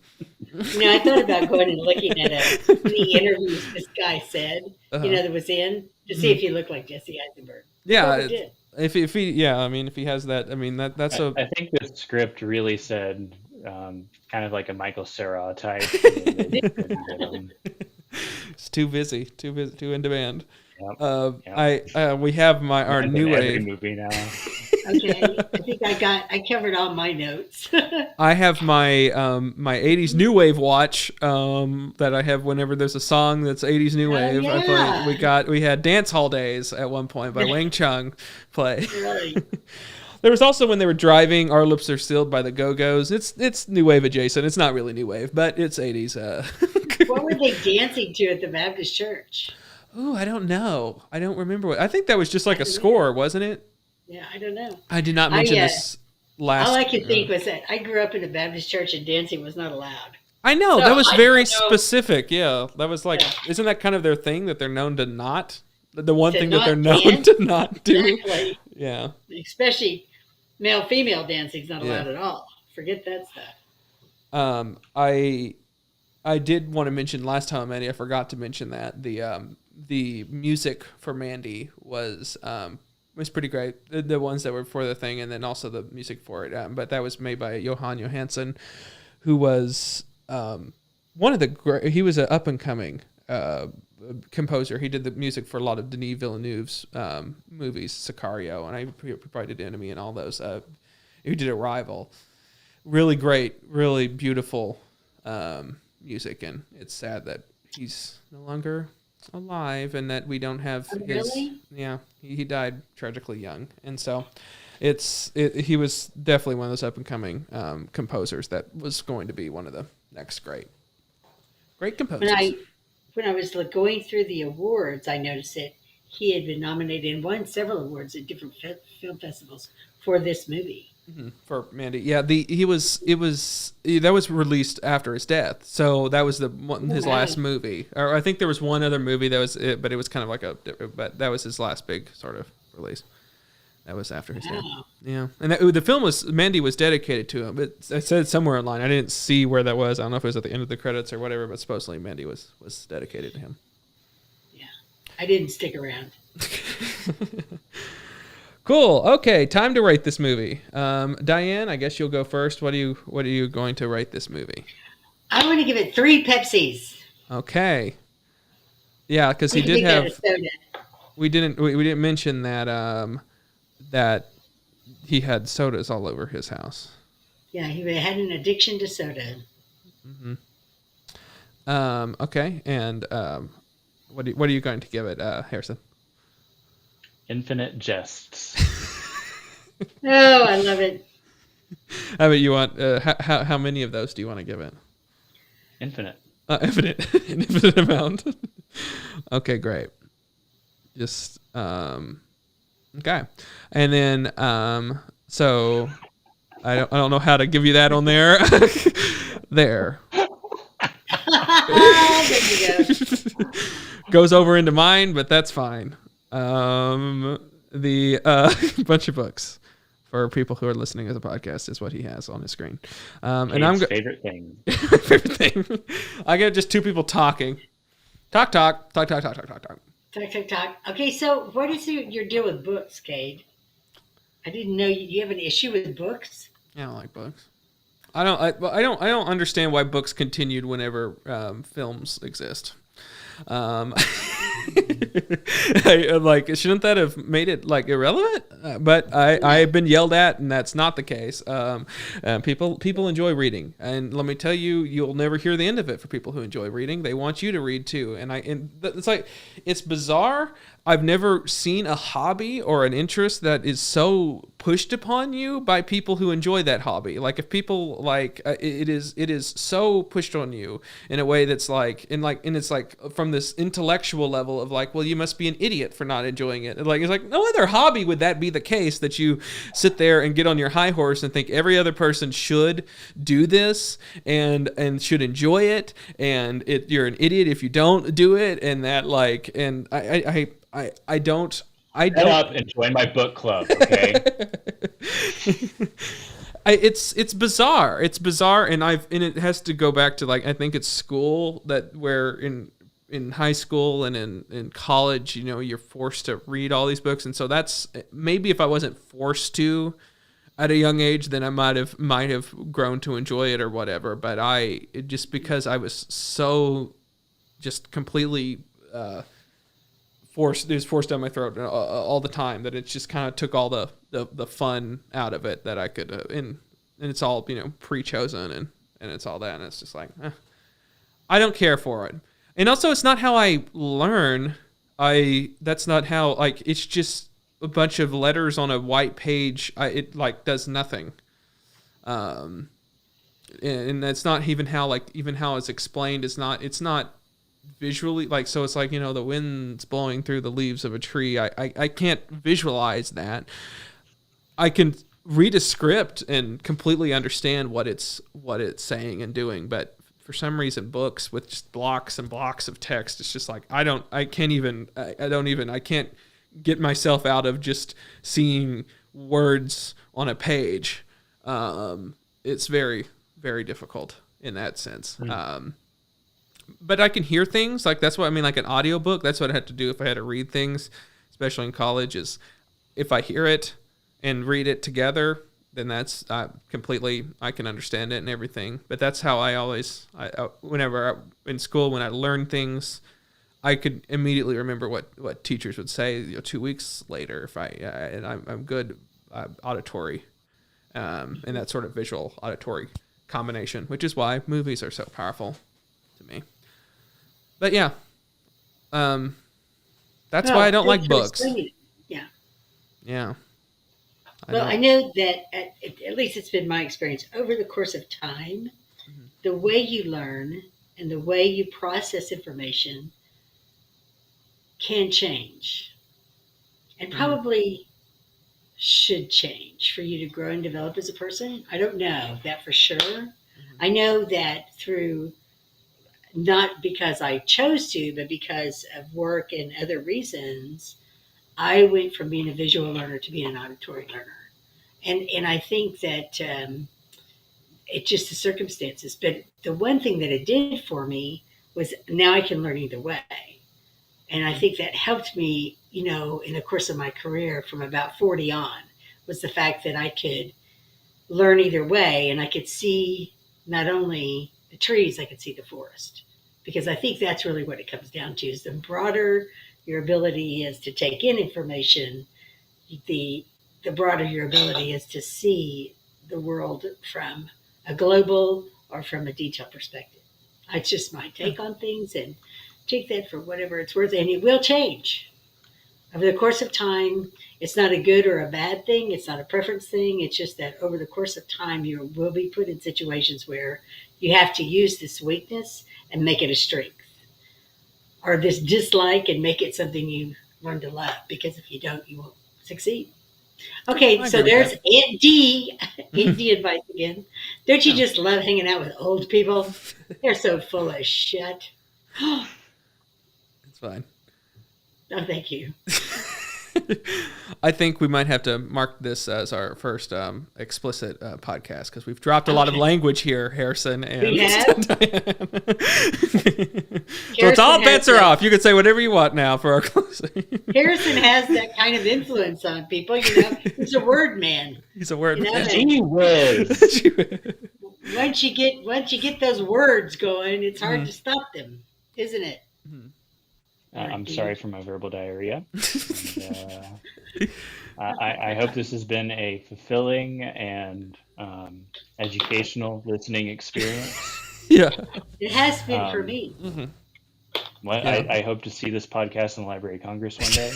I thought about going and looking at the interviews this guy said, that was in, to see if he looked like Jesse Eisenberg. Yeah, if he has that, that's I think the script really said kind of like a Michael Cera type. It's too busy, too in demand. Yep. We have our new wave movie now. Okay, I think I covered all my notes. I have my my 80s new wave watch that I have whenever there's a song that's 80s new wave. Yeah. I play. We had Dance Hall Days at one point by Wang Chung play. Really? There was also when they were driving, Our Lips Are Sealed by the Go-Go's. It's new wave adjacent. It's not really new wave, but it's 80s. What were they dancing to at the Baptist church? Oh, I don't know. I don't remember. I think that was just like a score, wasn't it? Yeah, I don't know. I did not mention this last. All I could think was that I grew up in a Baptist church and dancing was not allowed. I know, So that was I very don't know. specific. Yeah, that was like, isn't that kind of their thing that they're known to not? The one To thing that not they're known dance? to not do. Exactly. Yeah. Especially male-female dancing is not allowed at all. Forget that stuff. I did want to mention last time, Mandy, I forgot to mention that the music for Mandy was pretty great. The ones that were for the thing, and then also the music for it. But that was made by Johan Johansson, who was one of the he was an up and coming composer. He did the music for a lot of Denis Villeneuve's movies, Sicario, and I probably did Enemy and all those. He did Arrival. Really great, really beautiful music, and it's sad that he's no longer alive and that we don't have Really? He died tragically young, and so he was definitely one of those up and coming composers that was going to be one of the next great composers. When I was going through the awards, I noticed that he had been nominated and won several awards at different film festivals for this movie. Mm-hmm. For Mandy, yeah, that was released after his death, so that was his last movie. Or I think there was one other movie that was it, but it was kind of like but that was his last big sort of release. That was after his death. Yeah, and the film Mandy was dedicated to him. But I said somewhere online, I didn't see where that was. I don't know if it was at the end of the credits or whatever, but supposedly Mandy was dedicated to him. Yeah, I didn't stick around. Cool. Okay, time to rate this movie. Diane, I guess you'll go first. What are you going to rate this movie? I want to give it 3 Pepsis. Okay. Yeah, because he did have. We didn't mention that that he had sodas all over his house. Yeah, he had an addiction to soda. Mm-hmm. Okay, and what are you going to give it, Harrison? Infinite jests. Oh, I love it. How about you want? How many of those do you want to give it? Infinite. Infinite, an infinite amount. Okay, great. Just okay, and then so I don't know how to give you that on there. There. There you go. Goes over into mine, but that's fine. The bunch of books for people who are listening to the podcast is what he has on his screen. And I'm favorite thing. favorite thing. I get just two people talking. Talk. Talk. Okay, so what is your deal with books, Cade? I didn't know you have an issue with books. I don't like books. I don't understand why books continued whenever films exist. I'm like, shouldn't that have made it like irrelevant? But I've been yelled at, and that's not the case. People enjoy reading, and let me tell you, you'll never hear the end of it for people who enjoy reading. They want you to read too, and it's like, it's bizarre. I've never seen a hobby or an interest that is so pushed upon you by people who enjoy that hobby. Like, if people like it is so pushed on you in a way that's like, and it's like from this intellectual level of like, well, you must be an idiot for not enjoying it. Like, it's like, no other hobby would that be the case, that you sit there and get on your high horse and think every other person should do this and should enjoy it, and you're an idiot if you don't do it, and that like, and I don't. Shut up and join my book club, okay? It's bizarre. It's bizarre, and it has to go back to, like, I think it's school, that where in high school and in college, you know, you're forced to read all these books, and so that's, maybe if I wasn't forced to at a young age, then I might have grown to enjoy it or whatever. But just because I was so just completely it was forced down my throat all the time, that it just kind of took all the fun out of it that I could, and it's all, you know, pre-chosen and it's all that, and it's just like, I don't care for it. And also, it's not how I learn. That's not how, like, it's just a bunch of letters on a white page. It like does nothing. And that's not even how it's explained. It's not visually, like, so it's like, you know, the wind's blowing through the leaves of a tree. I can't visualize that. I can read a script and completely understand what it's saying and doing, but for some reason, books with just blocks and blocks of text, it's just like, I can't get myself out of just seeing words on a page. It's very, very difficult in that sense. But I can hear things, like, that's what I mean, like an audiobook. That's what I had to do if I had to read things, especially in college, is if I hear it and read it together, then that's completely, I can understand it and everything. But that's how whenever in school, when I learned things, I could immediately remember what teachers would say, you know, 2 weeks later, and I'm good auditory, and that sort of visual auditory combination, which is why movies are so powerful to me. But yeah, that's why I don't like books. Yeah. I know that at least it's been my experience over the course of time, the way you learn and the way you process information can change, and probably should change for you to grow and develop as a person. I don't know that for sure. I know that through, not because I chose to, but because of work and other reasons, I went from being a visual learner to being an auditory learner. And I think that it's just the circumstances. But the one thing that it did for me was now I can learn either way. And I think that helped me, you know, in the course of my career from about 40 on, was the fact that I could learn either way, and I could see not only the trees, I could see the forest. Because I think that's really what it comes down to, is the broader your ability is to take in information, the broader your ability is to see the world from a global or from a detailed perspective. It's just my take on things, and take that for whatever it's worth, and it will change over the course of time. It's not a good or a bad thing. It's not a preference thing. It's just that over the course of time, you will be put in situations where you have to use this weakness and make it a strength, or this dislike and make it something you learn to love, because if you don't, you won't succeed. Okay, so there's Aunt D. Aunt D advice again. Don't you just love hanging out with old people? They're so full of shit. It's fine. No, thank you. I think we might have to mark this as our first explicit podcast, because we've dropped a lot of language here, Harrison. And We have? So it's all bets are off. You can say whatever you want now for our closing. Harrison has that kind of influence on people. You know, he's a word man. He's a word You know, man. Gee whiz. Once you get those words going, it's hard to stop them, isn't it? I'm sorry for my verbal diarrhea. And, I hope this has been a fulfilling and educational listening experience. Yeah. It has been for Um, me. Well, Yeah. I hope to see this podcast in the Library of Congress one day.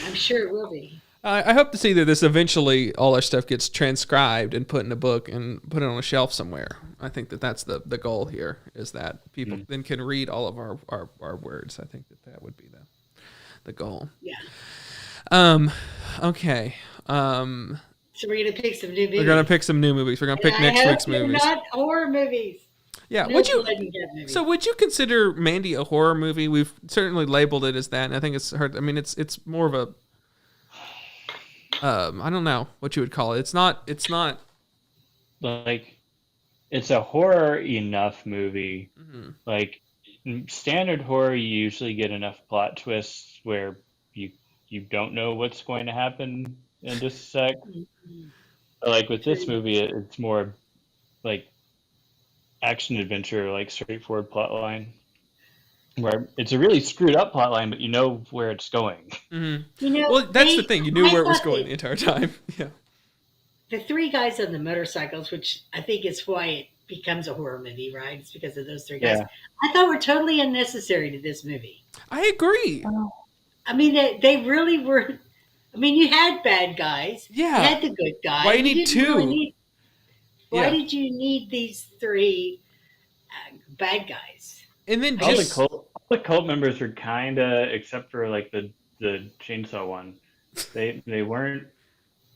I'm sure it will be. I hope to see that this eventually, all our stuff gets transcribed and put in a book and put it on a shelf somewhere. I think that that's the goal here, is that people then can read all of our words. I think that would be the goal. Yeah. Okay. So we're gonna pick some new movies. We're going to pick some new movies. We're going to pick And next I hope week's they're movies. not horror movies. Yeah. No Would you? blood and death movies. So would you consider Mandy a horror movie? We've certainly labeled it as that, and I think it's hard. I mean, it's more of a I don't know what you would call it. It's not Like, it's a horror enough movie. Mhm. Like, in standard horror, you usually get enough plot twists where you don't know what's going to happen in just a sec. But, like, with this movie, it's more like action adventure, like straightforward plot line, where it's a really screwed up plot line, but you know where it's going. Mhm. You know, Well, that's the thing. You knew I where it was thought going the entire time. Yeah. The three guys on the motorcycles, which I think is why it becomes a horror movie, right? It's because of those three guys. Yeah. I thought were totally unnecessary to this movie. I agree. I mean, they really were. I mean, you had bad guys. Yeah. You had the good guys. Why you need didn't two? why Yeah. did you need these three bad guys? And then All just all the cult members were kinda, except for like the chainsaw one. They weren't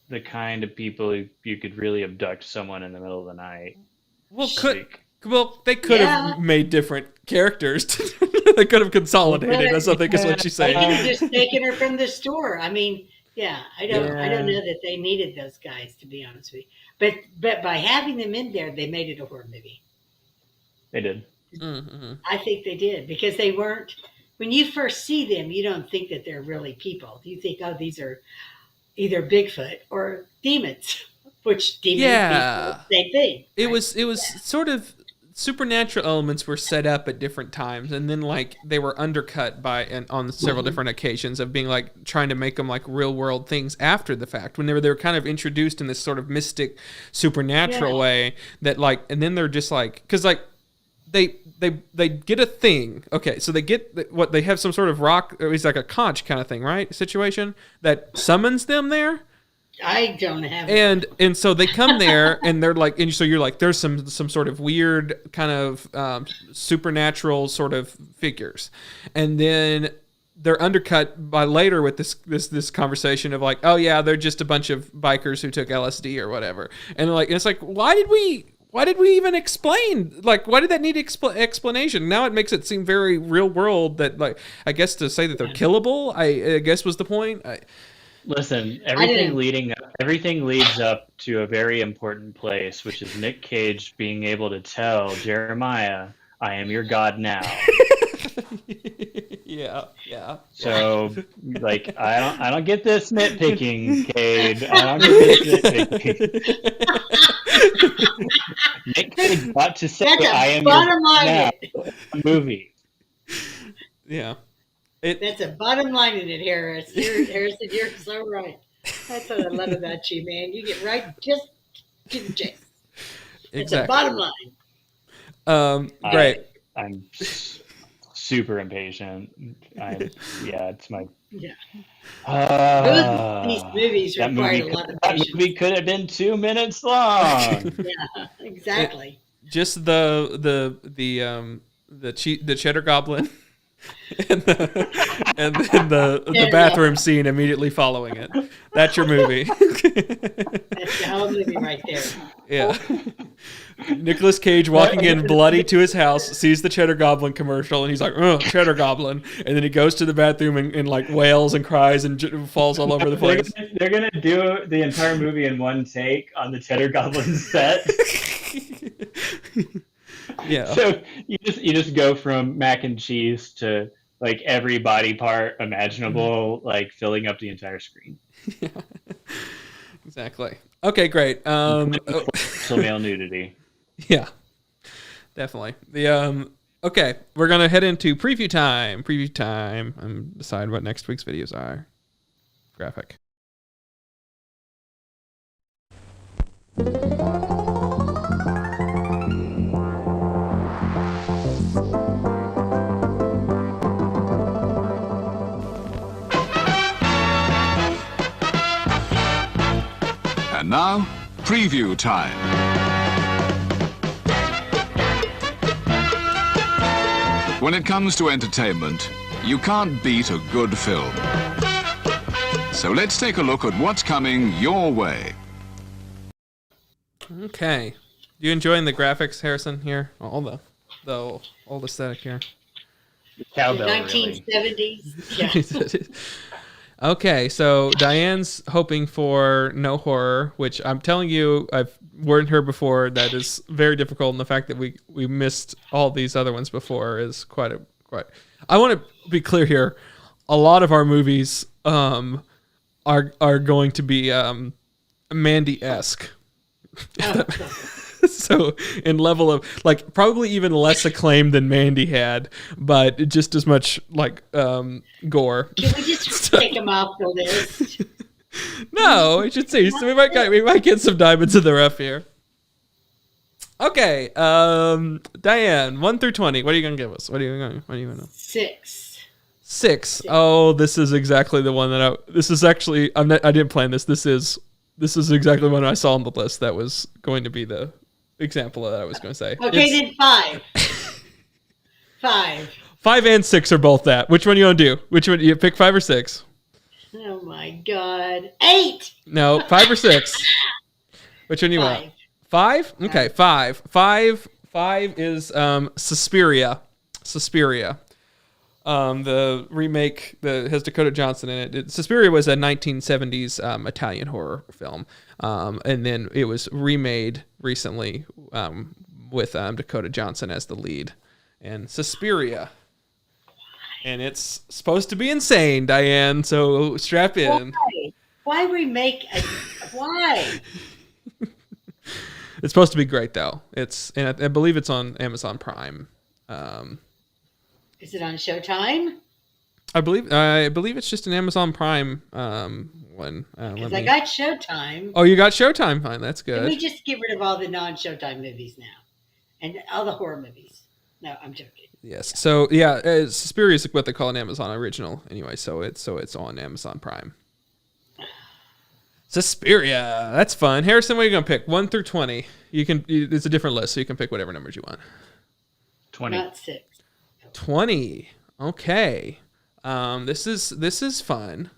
the kind of people you could really abduct someone in the middle of the night. they could Yeah. have made different characters. They could have consolidated. That's I think is what she's They saying. could have just taken her from the store. I mean, yeah, I don't Yeah. know that they needed those guys, to be honest with you. But by having them in there, they made it a horror movie. They did. Mm-hmm. I think they did, because they weren't. When you first see them, you don't think that they're really people. You think, oh, these are either Bigfoot or demons, which demons, Yeah. people, same thing. It right? was sort of supernatural elements were set up at different times, and then like they were undercut on several different occasions of being like trying to make them like real world things after the fact, when they were kind of introduced in this sort of mystic supernatural way that like, and then they're just like, because like they get a thing. Okay, so they get what they have, some sort of rock, or it's like a conch kind of thing, right? Situation that summons them there. I don't have it. And so they come there, and they're like, and so you're like, there's some sort of weird kind of supernatural sort of figures, and then they're undercut by later with this conversation of like, oh yeah, they're just a bunch of bikers who took LSD or whatever, and like it's like, why did we even explain? Like, why did that need explanation? Now it makes it seem very real world that, like, I guess to say that they're killable, I guess was the point. Listen, everything leads up to a very important place, which is Nick Cage being able to tell Jeremiah, "I am your God now." Yeah. So, like, I don't get this nitpicking, Cade. I don't get this nitpicking. Nick Cage got to say, That's a "I am bottom your line. God now." Movie. Yeah. That's a bottom line in it, Harrison, you're so right. That's what I love about you, man. You get right just to the chase. It's a bottom line. Great. I'm super impatient. It's my. Yeah. Uh, These movies require a lot of that patience. movie could have been 2 minutes long. Yeah, exactly. Just the Cheddar Goblin. And then the bathroom scene immediately following it. That's your movie. That's the whole movie right there. Yeah. Nicolas Cage walking in bloody to his house, sees the Cheddar Goblin commercial, and he's like, "Oh, Cheddar Goblin!" And then he goes to the bathroom and like wails and cries and falls all over the place. They're gonna do the entire movie in one take on the Cheddar Goblin set. Yeah. So you just go from mac and cheese to like every body part imaginable, like filling up the entire screen. Yeah. Exactly. Okay, great. So male nudity. Yeah, definitely. Okay, we're gonna head into preview time. Preview time. And decide what next week's videos are. Graphic. And now, preview time. When it comes to entertainment, you can't beat a good film. So let's take a look at what's coming your way. Okay. You enjoying the graphics, Harrison? Here, all the old aesthetic here. The Cowbell, really. 1970s. Yeah. Okay, so Diane's hoping for no horror, which I'm telling you, I've warned her before. That is very difficult, and the fact that we missed all these other ones before is quite. I want to be clear here. A lot of our movies are going to be Mandy-esque. So in level of like probably even less acclaim than Mandy had, but just as much like gore. Can we just take them off the list? No, I should say so we might get some diamonds in the rough here. Okay, Diane, 1 through 20. What are you gonna give us? What are you gonna? 6. 6. Oh, this is exactly the one that this is actually I didn't plan this. This is exactly what I saw on the list. That was going to be the example that I was going to say. Okay, then 5. 5. 5 and 6 are both that. Which one you want to do? Which one you pick? 5 or 6? Oh my God, 8. No, 5 or 6. Which one you want? 5? Okay, 5. 5 is Suspiria. The remake that has Dakota Johnson in it. Suspiria was a 1970s Italian horror film, and then it was remade recently with Dakota Johnson as the lead. And Suspiria. And it's supposed to be insane, Diane, so strap in. Why remake why? It's supposed to be great, though. And I believe it's on Amazon Prime. Is it on Showtime? I believe it's just an Amazon Prime one. Because I got Showtime. Oh, you got Showtime? Fine, that's good. Can we just get rid of all the non-Showtime movies now? And all the horror movies? No, I'm joking. Yes. So, yeah, Suspiria is what they call an Amazon original anyway, so it's on Amazon Prime. Suspiria. That's fun. Harrison, what are you going to pick? 1 through 20. It's a different list, so you can pick whatever numbers you want. 20. Not 6. 20. Okay. This is fun.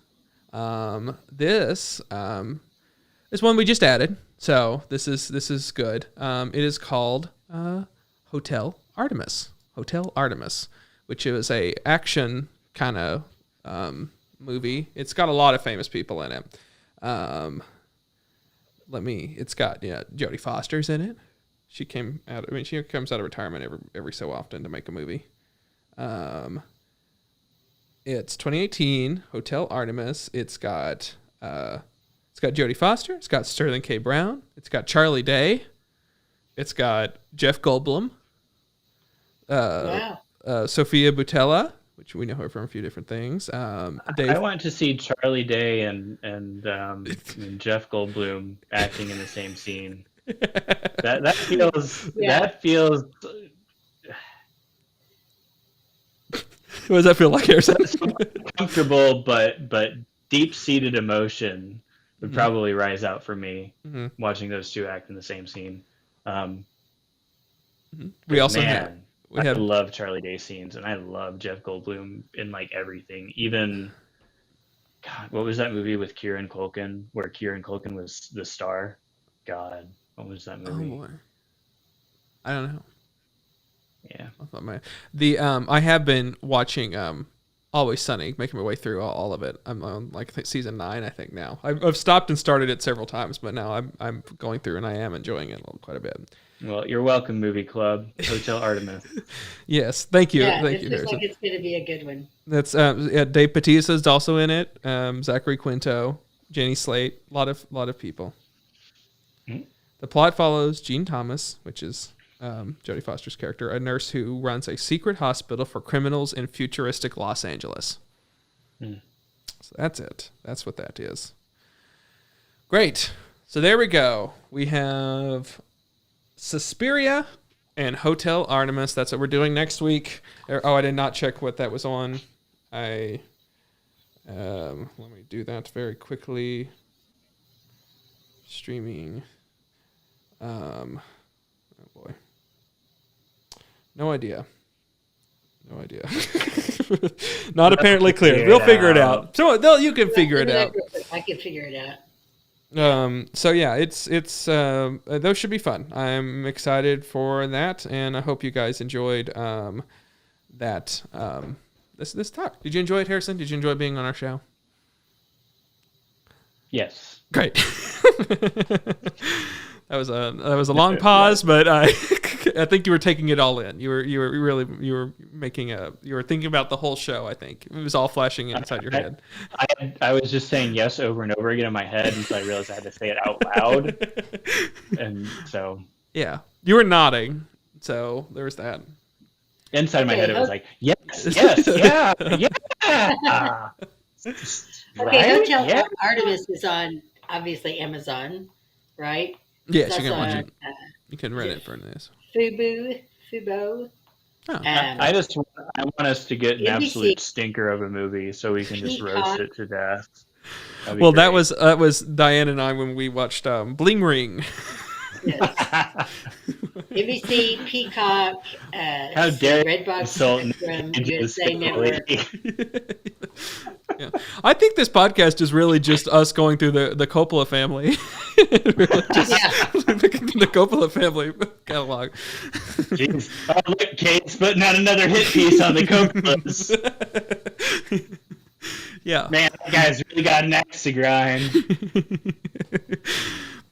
This is one we just added, so this is good. It is called Hotel Artemis. Hotel Artemis, which is a action kind of movie. It's got a lot of famous people in it. It's got Jodie Foster's in it. She comes out of retirement every so often to make a movie. It's 2018 Hotel Artemis. It's got Jodie Foster. It's got Sterling K. Brown. It's got Charlie Day. It's got Jeff Goldblum. Wow. Sophia Boutella, which we know her from a few different things. Dave. I want to see Charlie Day and Jeff Goldblum acting in the same scene. That feels. Yeah. That feels. What does that feel like, Harrison? Comfortable, but deep-seated emotion would probably rise out for me watching those two act in the same scene. We also I love Charlie Day scenes, and I love Jeff Goldblum in like everything. Even, God, what was that movie with Kieran Culkin where Kieran Culkin was the star? God, what was that movie? Oh boy, I don't know. Yeah, I have been watching Always Sunny, making my way through all of it. I'm on season 9, I think now. I've stopped and started it several times, but now I'm going through and I am enjoying it quite a bit. Well, you're welcome, movie club. Hotel Artemis. Yes, thank you, Yeah, thank it you. looks like it's going to be a good one. That's Dave Bautista's also in it. Zachary Quinto, Jenny Slate, a lot of people. Mm-hmm. The plot follows Gene Thomas, which is Jodie Foster's character, a nurse who runs a secret hospital for criminals in futuristic Los Angeles. So that's it. That's what that is. Great. So there we go. We have Suspiria and Hotel Artemis. That's what we're doing next week. I did not check what that was on. Let me do that very quickly. Streaming. Oh boy. No idea. Not apparently clear. We'll figure it out. So you can figure it out. I can figure it out. So yeah, it's those should be fun. I'm excited for that, and I hope you guys enjoyed that this talk. Did you enjoy it, Harrison? Did you enjoy being on our show? Yes. Great. That was a long pause, but I think you were taking it all in. You were thinking about the whole show. I think it was all flashing inside your head. I was just saying yes over and over again in my head until I realized I had to say it out loud, and so yeah, you were nodding. So there was that. Inside my head, it was like yes, yeah. Okay, Hotel Artemis is on obviously Amazon, right? Yes, you can watch it. You can rent it for this. Fubo. Oh. I want us to get an absolute stinker of a movie so we can just roast it to death. Well, that was Diane and I when we watched Bling Ring. Yes. NBC, Peacock, how dare Redbox from USA Network. Yeah. I think this podcast is really just us going through the Coppola family. Really just the Coppola family catalog. Jeez. Oh, look, Cade's putting out another hit piece on the Coppolas. Yeah. Man, that guy's really got an axe to grind.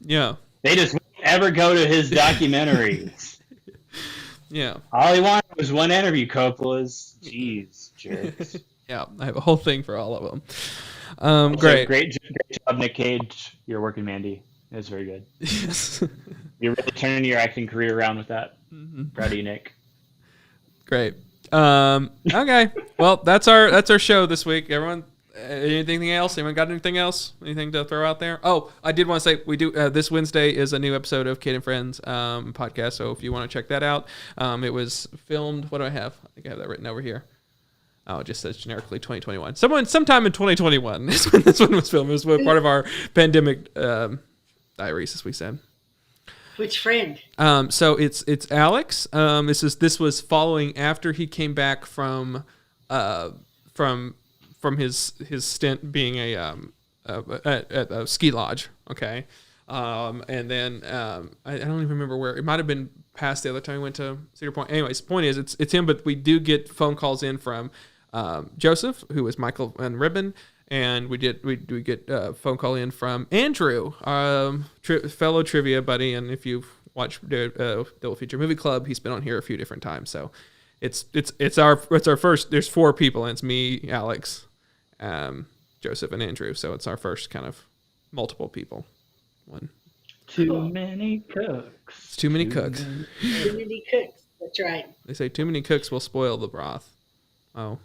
Yeah. They just won't ever go to his documentaries. Yeah. All he wanted was one interview, Coppola's. Jeez, jerks. Yeah, I have a whole thing for all of them. Great job, Nick Cage. You're working, Mandy. It's very good. Yes. You're really turning your acting career around with that. Mm-hmm. Proud of you, Nick. Great. Okay. Well, that's our show this week. Everyone, anything else? Anyone got anything else? Anything to throw out there? Oh, I did want to say we do this Wednesday is a new episode of Cade and Friends podcast. So if you want to check that out, it was filmed. What do I have? I think I have that written over here. Oh, it just says generically 2021. Sometime in 2021 is when this one was filmed. It was part of our pandemic diaries, as we said. Which friend? So it's Alex. This was following after he came back from his stint being at a ski lodge. Okay, and then I don't even remember where. It might have been past the other time we went to Cedar Point. Anyways, the point is it's him, but we do get phone calls in from Joseph, who was Michael and Ribbon, and we get a phone call in from Andrew, fellow trivia buddy, and if you've watched Double Feature Movie Club, he's been on here a few different times. So it's our first. There's 4 people, and it's me, Alex, Joseph, and Andrew. So it's our first kind of multiple people one. Too many cooks. It's too many cooks. Too many cooks. That's right. They say too many cooks will spoil the broth. Oh,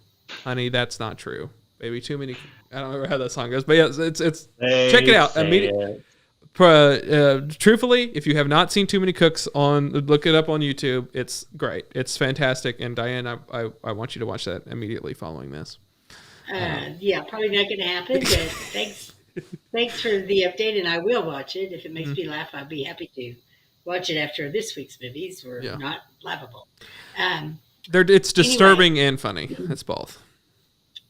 honey, that's not true. Baby, too many. I don't remember how that song goes, but yeah, it's check it out. Truthfully, if you have not seen Too Many Cooks, look it up on YouTube. It's great. It's fantastic. And Diane, I want you to watch that immediately following this. Yeah, probably not going to happen, but thanks for the update, and I will watch it. If it makes me laugh, I'd be happy to watch it after this week's movies were not laughable. It's disturbing and funny. It's both.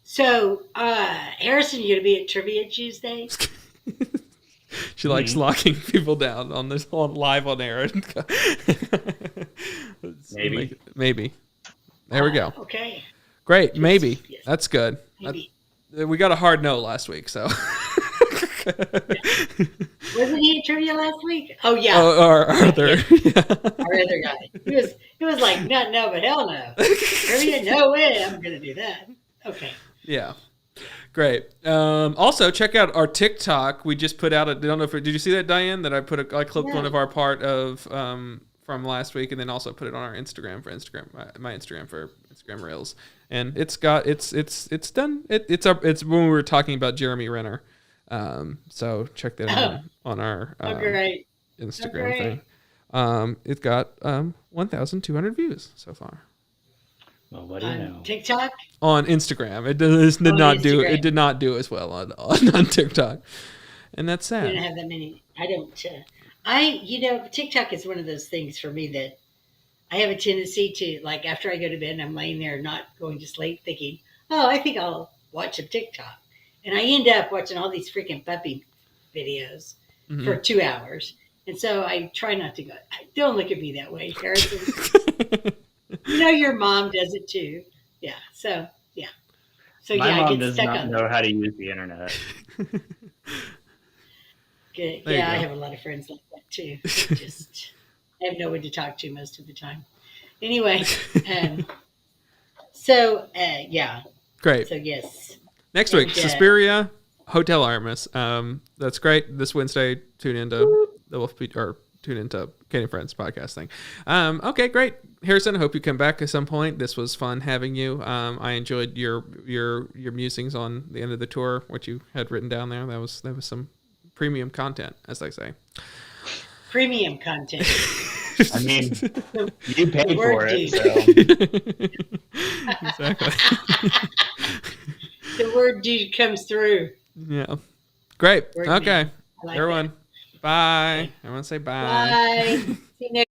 So, Harrison, you going to be at Trivia Tuesday? She likes locking people down live on air. Maybe. There we go. Okay. Great. Maybe. Yes. That's good. Maybe. We got a hard no last week, so. Wasn't he at Trivia last week? Oh, yeah. Arthur. Yeah. Our other guy. He was like, no, but hell no. Trivia, no way I'm going to do that. Okay. Yeah. Great. Also, check out our TikTok. We just put out did you see that, Diane? That I clipped one of our part of from last week, and then also put it on our Instagram for my Instagram for Instagram Reels. And it's done. It's when we were talking about Jeremy Renner. So check that out on our great. Instagram thing. It's got 1,200 views so far. Well, what do you know? TikTok? On Instagram. It did not do as well on TikTok. And that's sad. I don't have that many. I don't. TikTok is one of those things for me that I have a tendency to, like, after I go to bed and I'm laying there not going to sleep thinking, oh, I think I'll watch some TikTok. And I end up watching all these freaking puppy videos for 2 hours. And so I try not to go. Don't look at me that way, Harrison. Your mom does it too. Yeah. So, yeah. So, My mom I get does stuck not on know how to use the internet. Good. Yeah, I have a lot of friends like that too. I have no one to talk to most of the time. Anyway, yeah. Great. So yes. Next week, Suspiria, Hotel Artemis. That's great. This Wednesday, tune into Cade and Friends podcast thing. Okay, great. Harrison, I hope you come back at some point. This was fun having you. I enjoyed your musings on the end of the tour, what you had written down there. That was some premium content, as they say. Premium content. I mean, you paid for it, so. Exactly. The word dude comes through. Yeah. Great. Word okay. like Everyone, that. bye. Everyone say bye. Bye. See you next